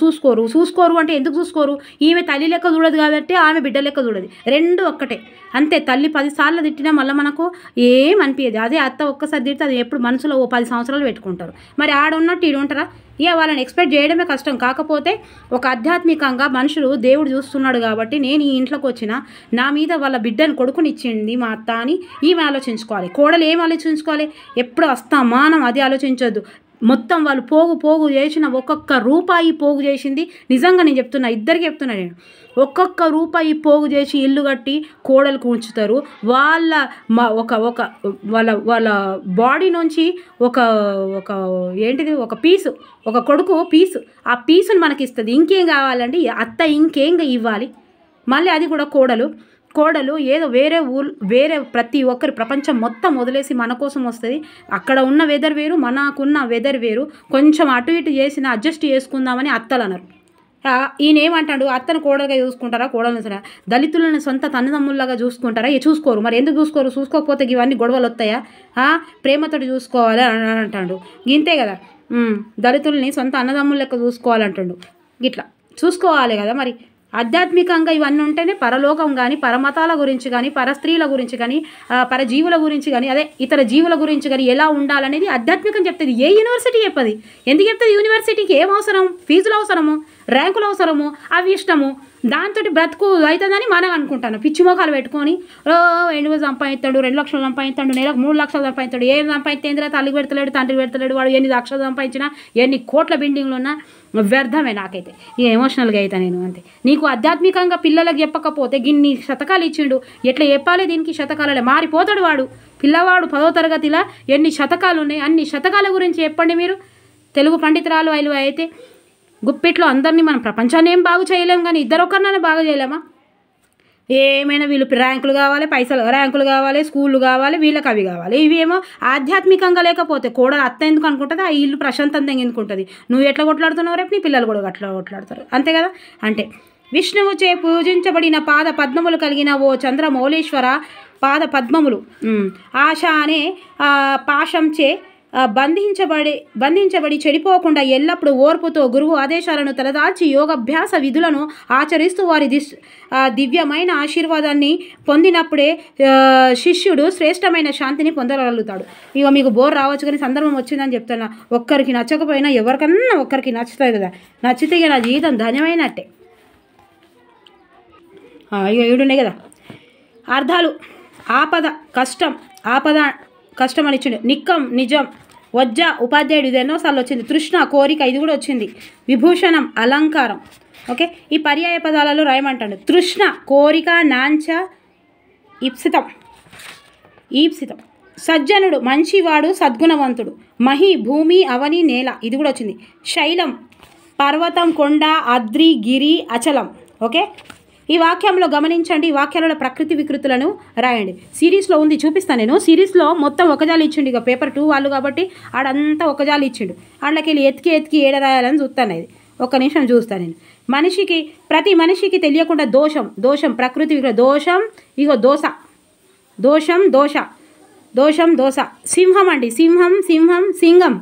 చూసుకోరు అంటే ఎందుకు చూసుకోరు? ఈమె తల్లి లెక్క చూడదు కాబట్టి ఆమె బిడ్డ లెక్క చూడదు. రెండు ఒక్కటే అంతే. తల్లి 10 సార్లు తిట్టినా మళ్ళీ మనకు ఏమనిపించదు. అదే అత్త ఒక్కసారి తిడితే అది ఎప్పుడు మనసులో 10 సంవత్సరాలు పెట్టుకుంటారు. మరి ఆడున్నట్టు ఈడు ఉంటారా? ఇక వాళ్ళని ఎక్స్పెక్ట్ చేయడమే కష్టం. కాకపోతే ఒక ఆధ్యాత్మికంగా మనుషులు దేవుడు చూస్తున్నాడు కాబట్టి నేను ఈ ఇంట్లోకి వచ్చిన నా మీద వాళ్ళ బిడ్డను కొడుకునిచ్చింది మా అత్త అని ఈమె ఆలోచించుకోవాలి. కోడలు ఏం ఆలోచించుకోవాలి? ఎప్పుడు అస్తమానం అది ఆలోచించొద్దు. మొత్తం వాళ్ళు పోగు చేసిన ఒక్కొక్క రూపాయి పోగు చేసింది. నిజంగా నేను చెప్తున్నా, ఇద్దరికి చెప్తున్నా నేను. ఒక్కొక్క రూపాయి పోగు చేసి ఇల్లు కట్టి కోడలకు ఉంచుతారు. వాళ్ళ బాడీ నుంచి ఒక పీసు, ఒక కొడుకు పీసు, ఆ పీసుని మనకి ఇస్తుంది. ఇంకేం కావాలండి? అత్త ఇంకేం ఇవ్వాలి? మళ్ళీ అది కూడా కోడలు ఏదో వేరే ప్రతి ఒక్కరి ప్రపంచం మొత్తం వదిలేసి మన కోసం వస్తుంది. అక్కడ ఉన్న వెదర్ వేరు, మనకున్న వెదర్ వేరు. కొంచెం అటు ఇటు చేసిన అడ్జస్ట్ చేసుకుందామని అత్తలు అన్నారు. ఈయన ఏమంటాడు? అత్తను కోడలుగా చూసుకుంటారా? కోడలు దళితులను సొంత తన్నదమ్ముల్లాగా చూసుకుంటారా? చూసుకోరు. మరి ఎందుకు చూసుకోరు? చూసుకోకపోతే ఇవన్నీ గొడవలు వస్తాయా? ప్రేమతో చూసుకోవాలి అని అంటాడు. ఇంతే కదా. దళితుల్ని సొంత అన్నదమ్ముల లెక్క చూసుకోవాలంటాడు. ఇట్లా చూసుకోవాలి కదా. మరి ఆధ్యాత్మికంగా ఇవన్నీ ఉంటేనే పరలోకం కానీ, పరమతాల గురించి కానీ, పరస్త్రీల గురించి కానీ, పరజీవుల గురించి కానీ, అదే ఇతర జీవుల గురించి కానీ ఎలా ఉండాలనేది ఆధ్యాత్మికం చెప్తుంది. ఏ యూనివర్సిటీ చెప్పది? ఎందుకు చెప్తుంది? యూనివర్సిటీకి ఏం అవసరం? ఫీజులు అవసరము, ర్యాంకులు అవసరము, అవి ఇష్టము. దాంతో బ్రతుకు అవుతుందని మనం అనుకుంటాను. పిచ్చి మొఖాలు పెట్టుకొని 2 సంపాదిస్తాడు, 2 లక్షలు సంపాదిస్తాడు, నెలకు 3 లక్షలు సంపాదిస్తాడు. ఏం సంపాదిస్తేంద్రా? తల్లికి పెడతలేడు, తండ్రికి పెడతలేడు. వాడు ఎన్ని లక్షలు సంపాదించినా, ఎన్ని కోట్ల బిల్డింగ్లు ఉన్నా వ్యర్థమే. నాకైతే ఇక ఎమోషనల్గా అవుతా నేను అంతే. నీకు ఆధ్యాత్మికంగా పిల్లలకు చెప్పకపోతే గిన్ని శతకాలు ఇచ్చిండు, ఎట్లా చెప్పాలి? దీనికి శతకాలే మారిపోతాడు వాడు. పిల్లవాడు 10వ తరగతిలో ఎన్ని శతకాలు ఉన్నాయి, అన్ని శతకాల గురించి చెప్పండి మీరు. తెలుగు పండితురాలు అయితే గుప్పిట్లో అందరినీ మనం ప్రపంచాన్ని ఏం బాగు చేయలేము, కానీ ఇద్దరొకరినైనా బాగు చేయలేమా? ఏమైనా వీళ్ళు ర్యాంకులు కావాలి, ర్యాంకులు కావాలి, స్కూళ్ళు కావాలి, వీళ్ళకి అవి కావాలి. ఇవేమో ఆధ్యాత్మికంగా లేకపోతే కోడలు అత్త ఎందుకు అనుకుంటుంది? ఆ ఇల్లు ప్రశాంతంగా ఎందుకుంటుంది? నువ్వు ఎట్లా కొట్లాడుతున్నావు, రేపు నీ పిల్లలు కూడా అట్లా కొట్లాడతారు. అంతే కదా. అంటే విష్ణువు చే పూజించబడిన పాద పద్మములు కలిగిన ఓ చంద్రమౌళేశ్వర పాద పద్మములు ఆశ అనే పాశంచే బంధించబడి చెడిపోకుండా ఎల్లప్పుడూ ఓర్పుతో గురువు ఆదేశాలను తలదాల్చి యోగాభ్యాస విధులను ఆచరిస్తూ వారి దివ్యమైన ఆశీర్వాదాన్ని పొందినప్పుడే శిష్యుడు శ్రేష్టమైన శాంతిని పొందగలుగుతాడు. ఇక మీకు బోర్ రావచ్చు, కానీ సందర్భం వచ్చిందని చెప్తున్నా. ఒక్కరికి నచ్చకపోయినా ఎవరికన్నా ఒక్కరికి నచ్చుతుంది కదా. నచ్చితే ఇక నా జీవితం ధన్యమైనట్టే. ఇక ఏడున్నాయి కదా అర్థాలు. ఆపద కష్టం అని ఇచ్చిండు. నిక్కం నిజం, వజ్జ ఉపాధ్యాయుడు, ఇది ఎన్నోసార్లు వచ్చింది. తృష్ణ కోరిక, ఇది కూడా వచ్చింది. విభూషణం అలంకారం. ఓకే, ఈ పర్యాయ పదాలలో రాయమంటాడు. తృష్ణ కోరిక, నాంచ ఈప్సితం. సజ్జనుడు మంచివాడు, సద్గుణవంతుడు. మహి భూమి, అవని నేల, ఇది కూడా వచ్చింది. శైలం పర్వతం, కొండ, అద్రి, గిరి, అచలం. ఓకే, ఈ వాక్యంలో గమనించండి. ఈ వాక్యాలలో ప్రకృతి వికృతులను రాయండి. సిరీస్లో ఉంది, చూపిస్తాను నేను. సిరీస్లో మొత్తం ఒకజాలు ఇచ్చిండు. ఇక పేపర్ 2 వాళ్ళు కాబట్టి ఆడంతా ఒకజాలు ఇచ్చిండు. వాళ్ళకి వెళ్ళి ఎతికి ఏడ రాయాలని చూస్తాను ఇది. ఒక్క నిమిషం చూస్తాను నేను. ప్రతి మనిషికి తెలియకుండా దోషం ప్రకృతి దోషం, ఇగో దోషం దోష. సింహం అండి, సింగం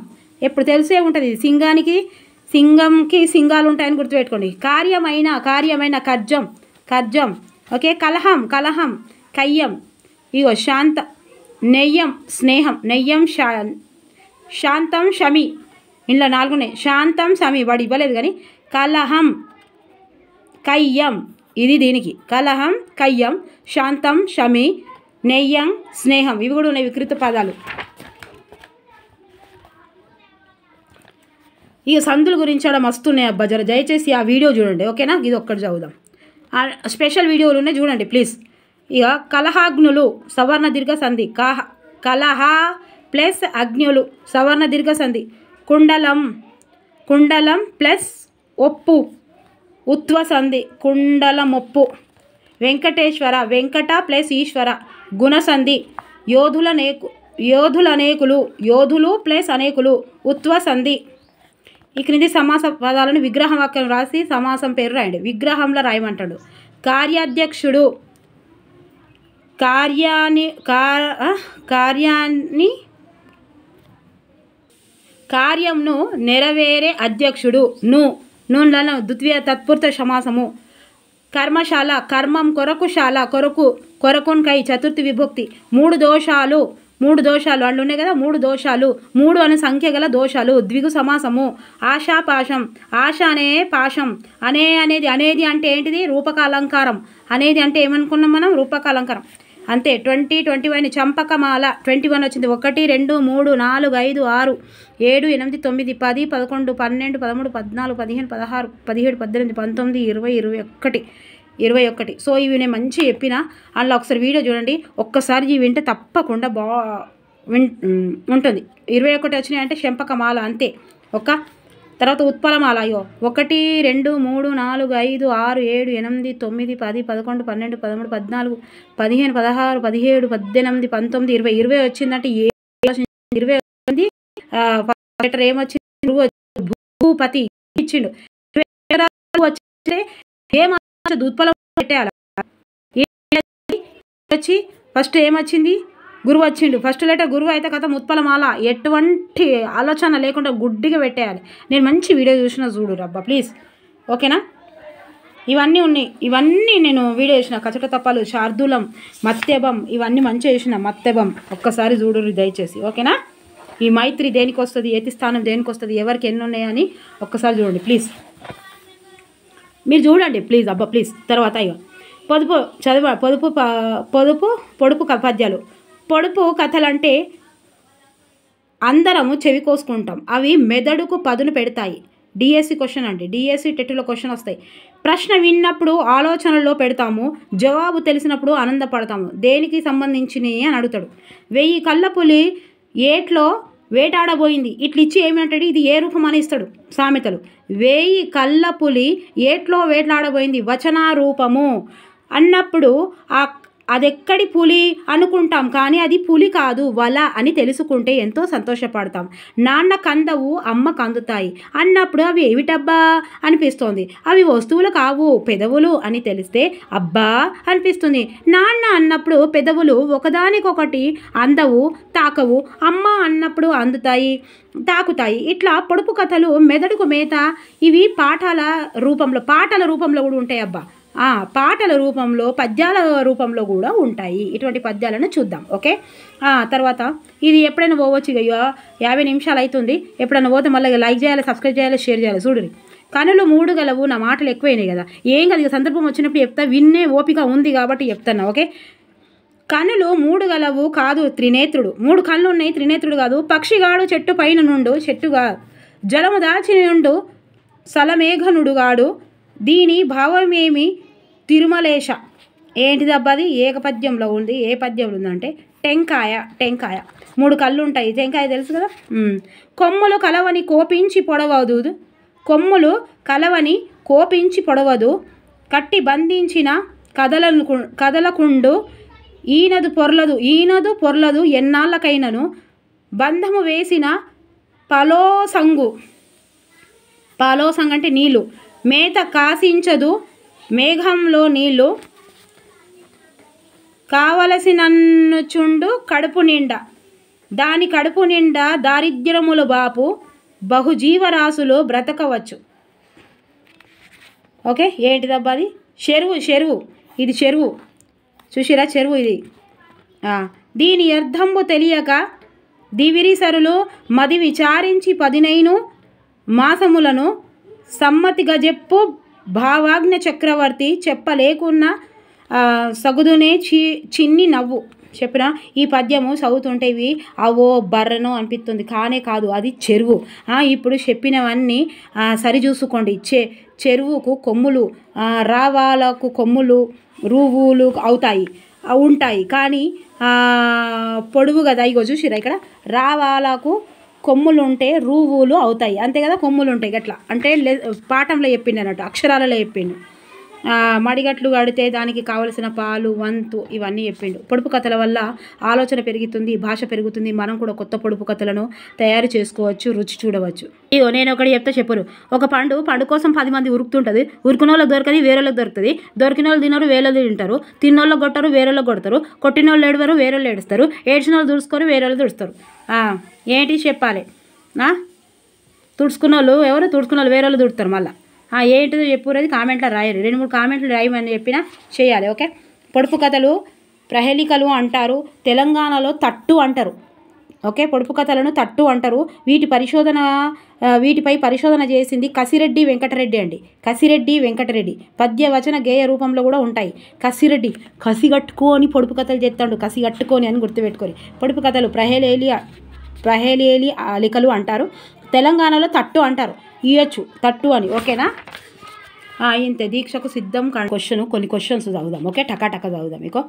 ఎప్పుడు తెలిసే ఉంటుంది. సింగంకి సింగాలు ఉంటాయని గుర్తుపెట్టుకోండి. కార్యమైన కర్జం. ఓకే. కలహం కయ్యం. ఇగో నెయ్యం స్నేహం, శాంతం షమి. ఇంట్లో 4 ఉన్నాయి. శాంతం షమి వాడు ఇవ్వలేదు కానీ. కలహం కయ్యం, ఇది దీనికి. కలహం కయ్యం, శాంతం షమి, నెయ్యం స్నేహం. ఇవి కూడా ఉన్నాయి వికృత పదాలు. ఇక సందుల గురించి కూడా మస్తున్నాయి అబ్బా. జర దయచేసి ఆ వీడియో చూడండి, ఓకేనా. ఇది ఒక్కటి చదువుదాం. స్పెషల్ వీడియోలు ఉన్నాయి చూడండి ప్లీజ్. ఇక కలహాగ్నులు సవర్ణ దీర్ఘ సంధి. కలహ ప్లస్ అగ్నులు సవర్ణ దీర్ఘ సంధి. కుండలం ప్లస్ ఒప్పు ఉత్వ సంధి. కుండలమొప్పు. వెంకటేశ్వర వెంకట ప్లస్ ఈశ్వర గుణసంధి. యోధులు ప్లస్ అనేకులు ఉత్వ సంధి. ఈ క్రింది సమాస పదాలను విగ్రహ వాక్యం రాసి సమాసం పేరు రాయండి. విగ్రహంలో రాయమంటాడు. కార్యాధ్యక్షుడు కార్యంను నెరవేరే అధ్యక్షుడు. నూనెలను ద్వితీయ తత్పురుష సమాసము. కర్మశాల కర్మం కొరకు, శాల కొరకున్కై చతుర్థి విభక్తి. మూడు దోషాలు అళ్ళు ఉన్నాయి కదా. 3 దోషాలు, 3 అనే సంఖ్య గల దోషాలు. ద్విగు సమాసము. ఆశాపాశం ఆశ అనే పాశం. అనేది అంటే ఏంటిది? రూపకాలంకారం. అనేది అంటే ఏమనుకున్నాం మనం? రూపకాలంకారం అంతే. 20, 21 చంపకమాల. 21 వచ్చింది. 1, 2, 3, 4, 5, 6, 7, 8, 9, 10, 11, 12, 13, 14, 15, 16, 17, 18, 19, 20, 21. సో ఇవి నేను మంచి చెప్పిన. అందులో ఒకసారి వీడియో చూడండి. ఒక్కసారి ఇవి వింటే తప్పకుండా ఉంటుంది. 21 వచ్చినాయి అంటే చంపకమాల అంతే. తర్వాత ఉత్పలమాల. అయ్యో 1, 2, 3, 4, 5, 6, 7, 8, 9, 10, 11, 12, 13, 14, 15, 16, 17, 18, 19, 20 వచ్చిందంటే 20 వచ్చింది. లెటర్ ఏమొచ్చింది? భూపతి ఇచ్చిండు. వచ్చే ఉత్పలం పెట్టేయాలి. వచ్చి ఫస్ట్ ఏమొచ్చింది? గురువు వచ్చిండు. ఫస్ట్ లెటర్ గురువు అయితే కథ ఉత్పలమాల. ఎటువంటి ఆలోచన లేకుండా గుడ్డిగా పెట్టేయాలి. నేను మంచి వీడియో చూసిన చూడు రబ్బా ప్లీజ్, ఓకేనా. ఇవన్నీ ఉన్నాయి. ఇవన్నీ నేను వీడియో చేసిన. కచట తప్పాలు, శార్దూలం, మత్తెబం ఇవన్నీ మంచిగా చేసిన. మత్తెబం ఒక్కసారి చూడు దయచేసి, ఓకేనా. ఈ మైత్రి దేనికి వస్తుంది, ఏతి స్థానం దేనికి వస్తుంది, ఎవరికి ఎన్ని ఉన్నాయని ఒక్కసారి చూడండి ప్లీజ్. మీరు చూడండి ప్లీజ్ అబ్బా ప్లీజ్. తర్వాత ఇక పొడుపు పద్యాలు. పొడుపు కథలు అంటే అందరము చెవి కోసుకుంటాం. అవి మెదడుకు పదును పెడతాయి. డిఎస్సి క్వశ్చన్ అండి. డిఎస్సి టెట్లో క్వశ్చన్ వస్తాయి. ప్రశ్న విన్నప్పుడు ఆలోచనలో పెడతాము, జవాబు తెలిసినప్పుడు ఆనందపడతాము. దేనికి సంబంధించినవి అని అడుగుతాడు. 1000 కళ్ళ పులి ఏట్లో వేటాడబోయింది. ఇట్లా ఇచ్చి ఏమంటాడు? ఇది ఏ రూపం అని ఇస్తాడు సామెతలు. 1000 కళ్ళ పులి ఏట్లో వేటాడబోయింది వచనారూపము అన్నప్పుడు అదెక్కడి పులి అనుకుంటాం, కానీ అది పులి కాదు వల అని తెలుసుకుంటే ఎంతో సంతోషపడతాం. నాన్న కందవు అమ్మ కందుతాయి అన్నప్పుడు అవి ఏమిటబ్బా అనిపిస్తోంది. అవి వస్తువులు కావు పెదవులు అని తెలిస్తే అబ్బా అనిపిస్తుంది. నాన్న అన్నప్పుడు పెదవులు ఒకదానికొకటి అందవు తాకవు. అమ్మ అన్నప్పుడు అందుతాయి తాకుతాయి. ఇట్లా పొడుపు కథలు మెదడుకు మేత. ఇవి పాటల రూపంలో కూడా ఉంటాయి అబ్బా. పాటల రూపంలో, పద్యాల రూపంలో కూడా ఉంటాయి. ఇటువంటి పద్యాలను చూద్దాం, ఓకే. తర్వాత ఇది ఎప్పుడైనా పోవచ్చు. ఇక 50 నిమిషాలు అవుతుంది. ఎప్పుడైనా పోతే మళ్ళీ లైక్ చేయాలి, సబ్స్క్రైబ్ చేయాలి, షేర్ చేయాలి. చూడండి. కనులు 3 గలవు. నా మాటలు ఎక్కువైనాయి కదా, ఏం కాదు. ఇక సందర్భం వచ్చినప్పుడు చెప్తా. విన్నే ఓపిక ఉంది కాబట్టి చెప్తాను, ఓకే. కనులు 3 గలవు కాదు త్రినేత్రుడు. 3 కళ్ళు ఉన్నాయి, త్రినేత్రుడు కాదు. పక్షిగాడు చెట్టు పైన నుండు, చెట్టుగా జలము దాచి నుండు సలమేఘనుడుగాడు. దీని భావమేమి? తిరుమలేశ. ఏంటిదబ్బాది? ఏకపద్యంలో ఉంది. ఏ పద్యంలో ఉందంటే టెంకాయ. 3 కళ్ళు ఉంటాయి. టెంకాయ తెలుసు కదా. కొమ్ములు కలవని కోపించి పొడవదు. కట్టి బంధించిన కదలకుండు. ఈనదు పొర్లదు ఎన్నాళ్ళకైనను. బంధము వేసిన పలోసంగు. పాలోసంగ్ అంటే నీళ్ళు. మేత కాసించదు మేఘంలో నీళ్ళు, కావలసినన్నుచుండు కడుపు నిండా, దాని కడుపు నిండా దారిద్ర్యములు బాపు బహుజీవరాశులు బ్రతకవచ్చు. ఓకే, ఏంటిదబ్బా అది? చెరువు. ఇది చెరువు, చూసిరా చెరువు ఇది. దీని అర్థంబు తెలియక దివిరిసరులు మది విచారించి 19 మాసములను సమ్మతిగా చెప్పు భావాజ్ఞ చక్రవర్తి చెప్పలేకున్నా సగుదునే చిన్ని నవ్వు. చెప్పిన ఈ పద్యము చదువుతుంటే ఇవి అవో బర్రను అనిపిస్తుంది, కానే కాదు, అది చెరువు. ఇప్పుడు చెప్పినవన్నీ సరిచూసుకోండి. చెరువుకు కొమ్ములు, రావాలకు కొమ్ములు, రూవులు ఉంటాయి కానీ పొడువు కదా. ఇగో చూసిరా ఇక్కడ రావాలకు కొమ్ములు ఉంటే రూవులు అవుతాయి, అంతే కదా, కొమ్ములు ఉంటాయి గట్లా. అంటే పాఠంలో చెప్పిండు అన్నట్టు, అక్షరాలలో చెప్పిండు. మడిగట్లు కడితే దానికి కావలసిన పాలు, వంతు, ఇవన్నీ చెప్పిండు. పొడుపు కథల వల్ల ఆలోచన పెరుగుతుంది, భాష పెరుగుతుంది. మనం కూడా కొత్త పొడుపు కథలను తయారు చేసుకోవచ్చు, రుచి చూడవచ్చు. ఇగో నేను ఒకటి చెప్తే చెప్పురు. ఒక పండు కోసం 10 మంది ఉరుకుతుంటుంది. ఉరుకున వాళ్ళకి దొరకది, వేరేళ్ళకి దొరుకుతుంది. దొరికిన వాళ్ళు తినరు, వేరేళ్ళు తింటారు. తిన్నోళ్ళకి కొట్టరు, వేరేళ్ళకి కొడతారు. కొట్టిన వాళ్ళు ఏడవరు, వేరేళ్ళు ఏడుస్తారు. ఏడ్చిన వాళ్ళు దుడుచుకొని వేరేళ్ళు దుడుస్తారు. ఏంటి చెప్పాలి? తుడుచుకున్న వాళ్ళు ఎవరు? తుడుచుకున్న వాళ్ళు వేరేళ్ళు దుడుతారు. మళ్ళీ ఏంటిదో చెప్పురేది కామెంట్లో రాయరు. 2-3 కామెంట్లు రాయమని చెప్పినా చేయాలి. ఓకే, పొడుపు కథలు ప్రహేళికలు అంటారు, తెలంగాణలో తట్టు అంటారు. ఓకే, పొడుపు కథలను తట్టు అంటారు. వీటిపై పరిశోధన చేసింది కసిరెడ్డి వెంకటరెడ్డి అండి. కసిరెడ్డి వెంకటరెడ్డి పద్య వచన గేయ రూపంలో కూడా ఉంటాయి. కసిరెడ్డి కసిగట్టుకొని పొడుపు కథలు చేస్తాడు, కసిగట్టుకొని అని గుర్తుపెట్టుకొని. పొడుపు కథలు ప్రహేళి అలికలు అంటారు. తెలంగాణలో తట్టు అంటారు. ఇయ్యొచ్చు తట్టు అని. ఓకేనా? ఇంతే. దీక్షకు సిద్ధం కొన్ని క్వశ్చన్స్ చదువుదాం. ఓకే, టకా చదువుదాం. మీకు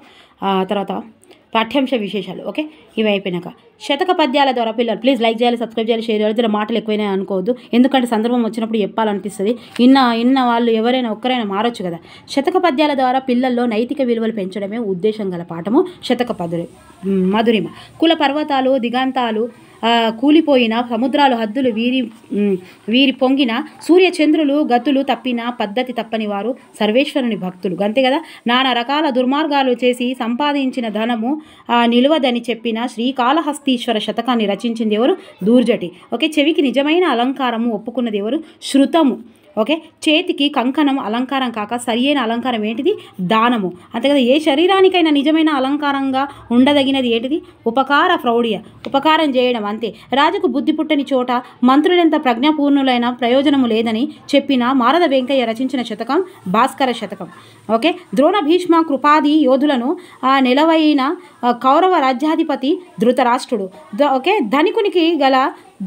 తర్వాత పాఠ్యాంశ విశేషాలు. ఓకే, ఇవి అయిపోయినాక శతక పద్యాల ద్వారా పిల్లలు ప్లీజ్ లైక్ చేయాలి, సబ్స్క్రైబ్ చేయాలి, షేర్ చేయాలి. జర మాటలు ఎక్కువైనా అనుకోవద్దు, ఎందుకంటే సందర్భం వచ్చినప్పుడు చెప్పాలనిపిస్తుంది. ఇన్న వాళ్ళు ఎవరైనా ఒక్కరైనా మారొచ్చు కదా. శతక పద్యాల ద్వారా పిల్లల్లో నైతిక విలువలు పెంచడమే ఉద్దేశం గల పాఠము శతక మధురిమ. కుల పర్వతాలు దిగాంతాలు కూలిపోయిన సముద్రాలు హద్దులు వీరి పొంగిన సూర్యచంద్రులు గతులు తప్పిన పద్ధతి తప్పని వారు సర్వేశ్వరుని భక్తులు. అంతే కదా. నానా రకాల దుర్మార్గాలు చేసి సంపాదించిన ధనము నిలువదని చెప్పిన శ్రీకాళహస్తీశ్వర శతకాన్ని రచించింది ఎవరు? దూర్జటి. ఓకే, చెవికి నిజమైన అలంకారము ఒప్పుకున్నది ఎవరు? శృతము. ఓకే, చేతికి కంకణం అలంకారం కాక సరియైన అలంకారం ఏంటిది? దానము. అంతే కదా. ఏ శరీరానికైనా నిజమైన అలంకారంగా ఉండదగినది ఏంటిది? ఉపకార ప్రౌఢ్య, ఉపకారం చేయడం. అంతే. రాజుకు బుద్ధి పుట్టని చోట మంత్రులెంత ప్రజ్ఞాపూర్ణులైన ప్రయోజనము లేదని చెప్పిన మారద వెంకయ్య రచించిన శతకం భాస్కర శతకం. ఓకే, ద్రోణ భీష్మ కృపాది యోధులను నిలవైన కౌరవ రాజ్యాధిపతి ధృతరాష్ట్రుడు. ఓకే, ధనికునికి గల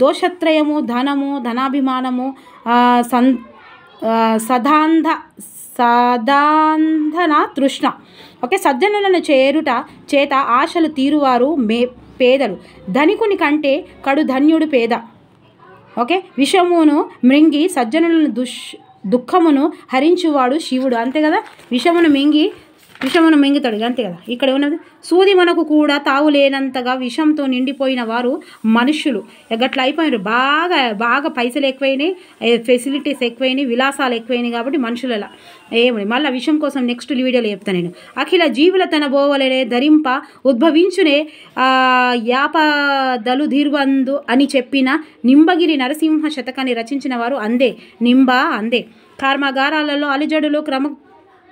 దోషత్రయము ధనము, ధనాభిమానము, సదాంధన తృష్ణ. ఓకే, సజ్జనులను చేరుట చేత ఆశలు తీరువారు పేదలు. ధనికుని కంటే కడు ధన్యుడు పేద. ఓకే, విషమును మృంగి సజ్జనులను దుఃఖమును హరించువాడు శివుడు. అంతే కదా. విషమును మింగుతాడు, అంతే కదా. ఇక్కడ ఉన్నది సూది మనకు కూడా తావు లేనంతగా విషంతో నిండిపోయిన వారు మనుషులు. గట్లా అయిపోయినారు. బాగా పైసలు ఎక్కువైనాయి, ఫెసిలిటీస్ ఎక్కువైనాయి, విలాసాలు ఎక్కువైనాయి కాబట్టి మనుషులలా ఏమని. మళ్ళీ విషయం కోసం నెక్స్ట్ వీడియోలో చెప్తాను నేను. అఖిల జీవుల తన బోవలనే ధరింప ఉద్భవించునే యాపదలు ధీర్వందు అని చెప్పిన నింబగిరి నరసింహ శతకాన్ని రచించిన వారు అందే. అందే. కర్మాగారాలలో అలిజడులు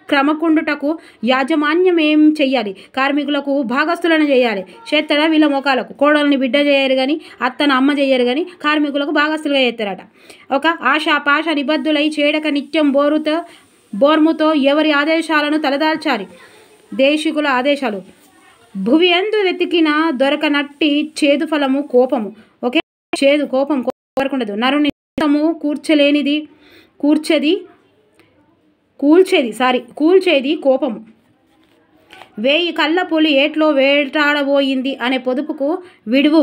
క్రమకుండుటకు యాజమాన్యం ఏం చెయ్యాలి? కార్మికులకు భాగస్తులను చేయాలి. చేత్తడ వీళ్ళ మొఖాలకు. కోడల్ని బిడ్డ చేయరు కానీ, అత్తను అమ్మ చేయరు కానీ, కార్మికులకు భాగస్తులుగా చేస్తారట. ఒక పాష నిబద్ధులై చేడక నిత్యం బోర్ముతో ఎవరి ఆదేశాలను తలదాల్చాలి. దేశికుల ఆదేశాలు. భువి అందు వెతికిన దొరకనట్టి చేదు ఫలము కోపము. ఓకే, చేదు కోపం కోరకుండదు. నరుని కూల్చేది కోపము. 1000 కళ్ళ పులి ఏట్లో వేటాడబోయింది అనే పొదుపుకు విడువు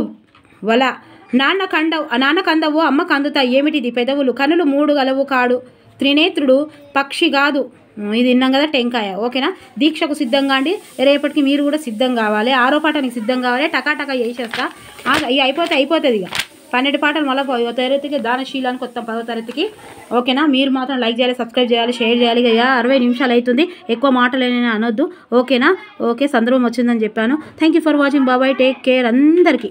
వల. నాన్న కందవు అమ్మ కందుతా ఏమిటిది పెదవులు. కనులు 3 గలవు కాడు త్రినేత్రుడు పక్షి కాదు. ఇది విన్నాం కదా, టెంకాయ. ఓకేనా. దీక్షకు సిద్ధంగా అండి. రేపటికి మీరు కూడా సిద్ధం కావాలి. 6వ పాఠానికి సిద్ధం కావాలి. టకా చేసేస్తా. అయిపోతుంది ఇక. 12 పాటలు మళ్ళీ 10వ తరగతికి దానశీలానికి వస్తాం 10వ తరగతికి. ఓకేనా? మీరు మాత్రం లైక్ చేయాలి, సబ్స్క్రైబ్ చేయాలి, షేర్ చేయాలి. 60 నిమిషాలు అవుతుంది, ఎక్కువ మాటలేని అనొద్దు. ఓకేనా? ఓకే, సందర్భం వచ్చిందని చెప్పాను. Thank you for watching. బాబాయ్, టేక్ కేర్ అందరికీ.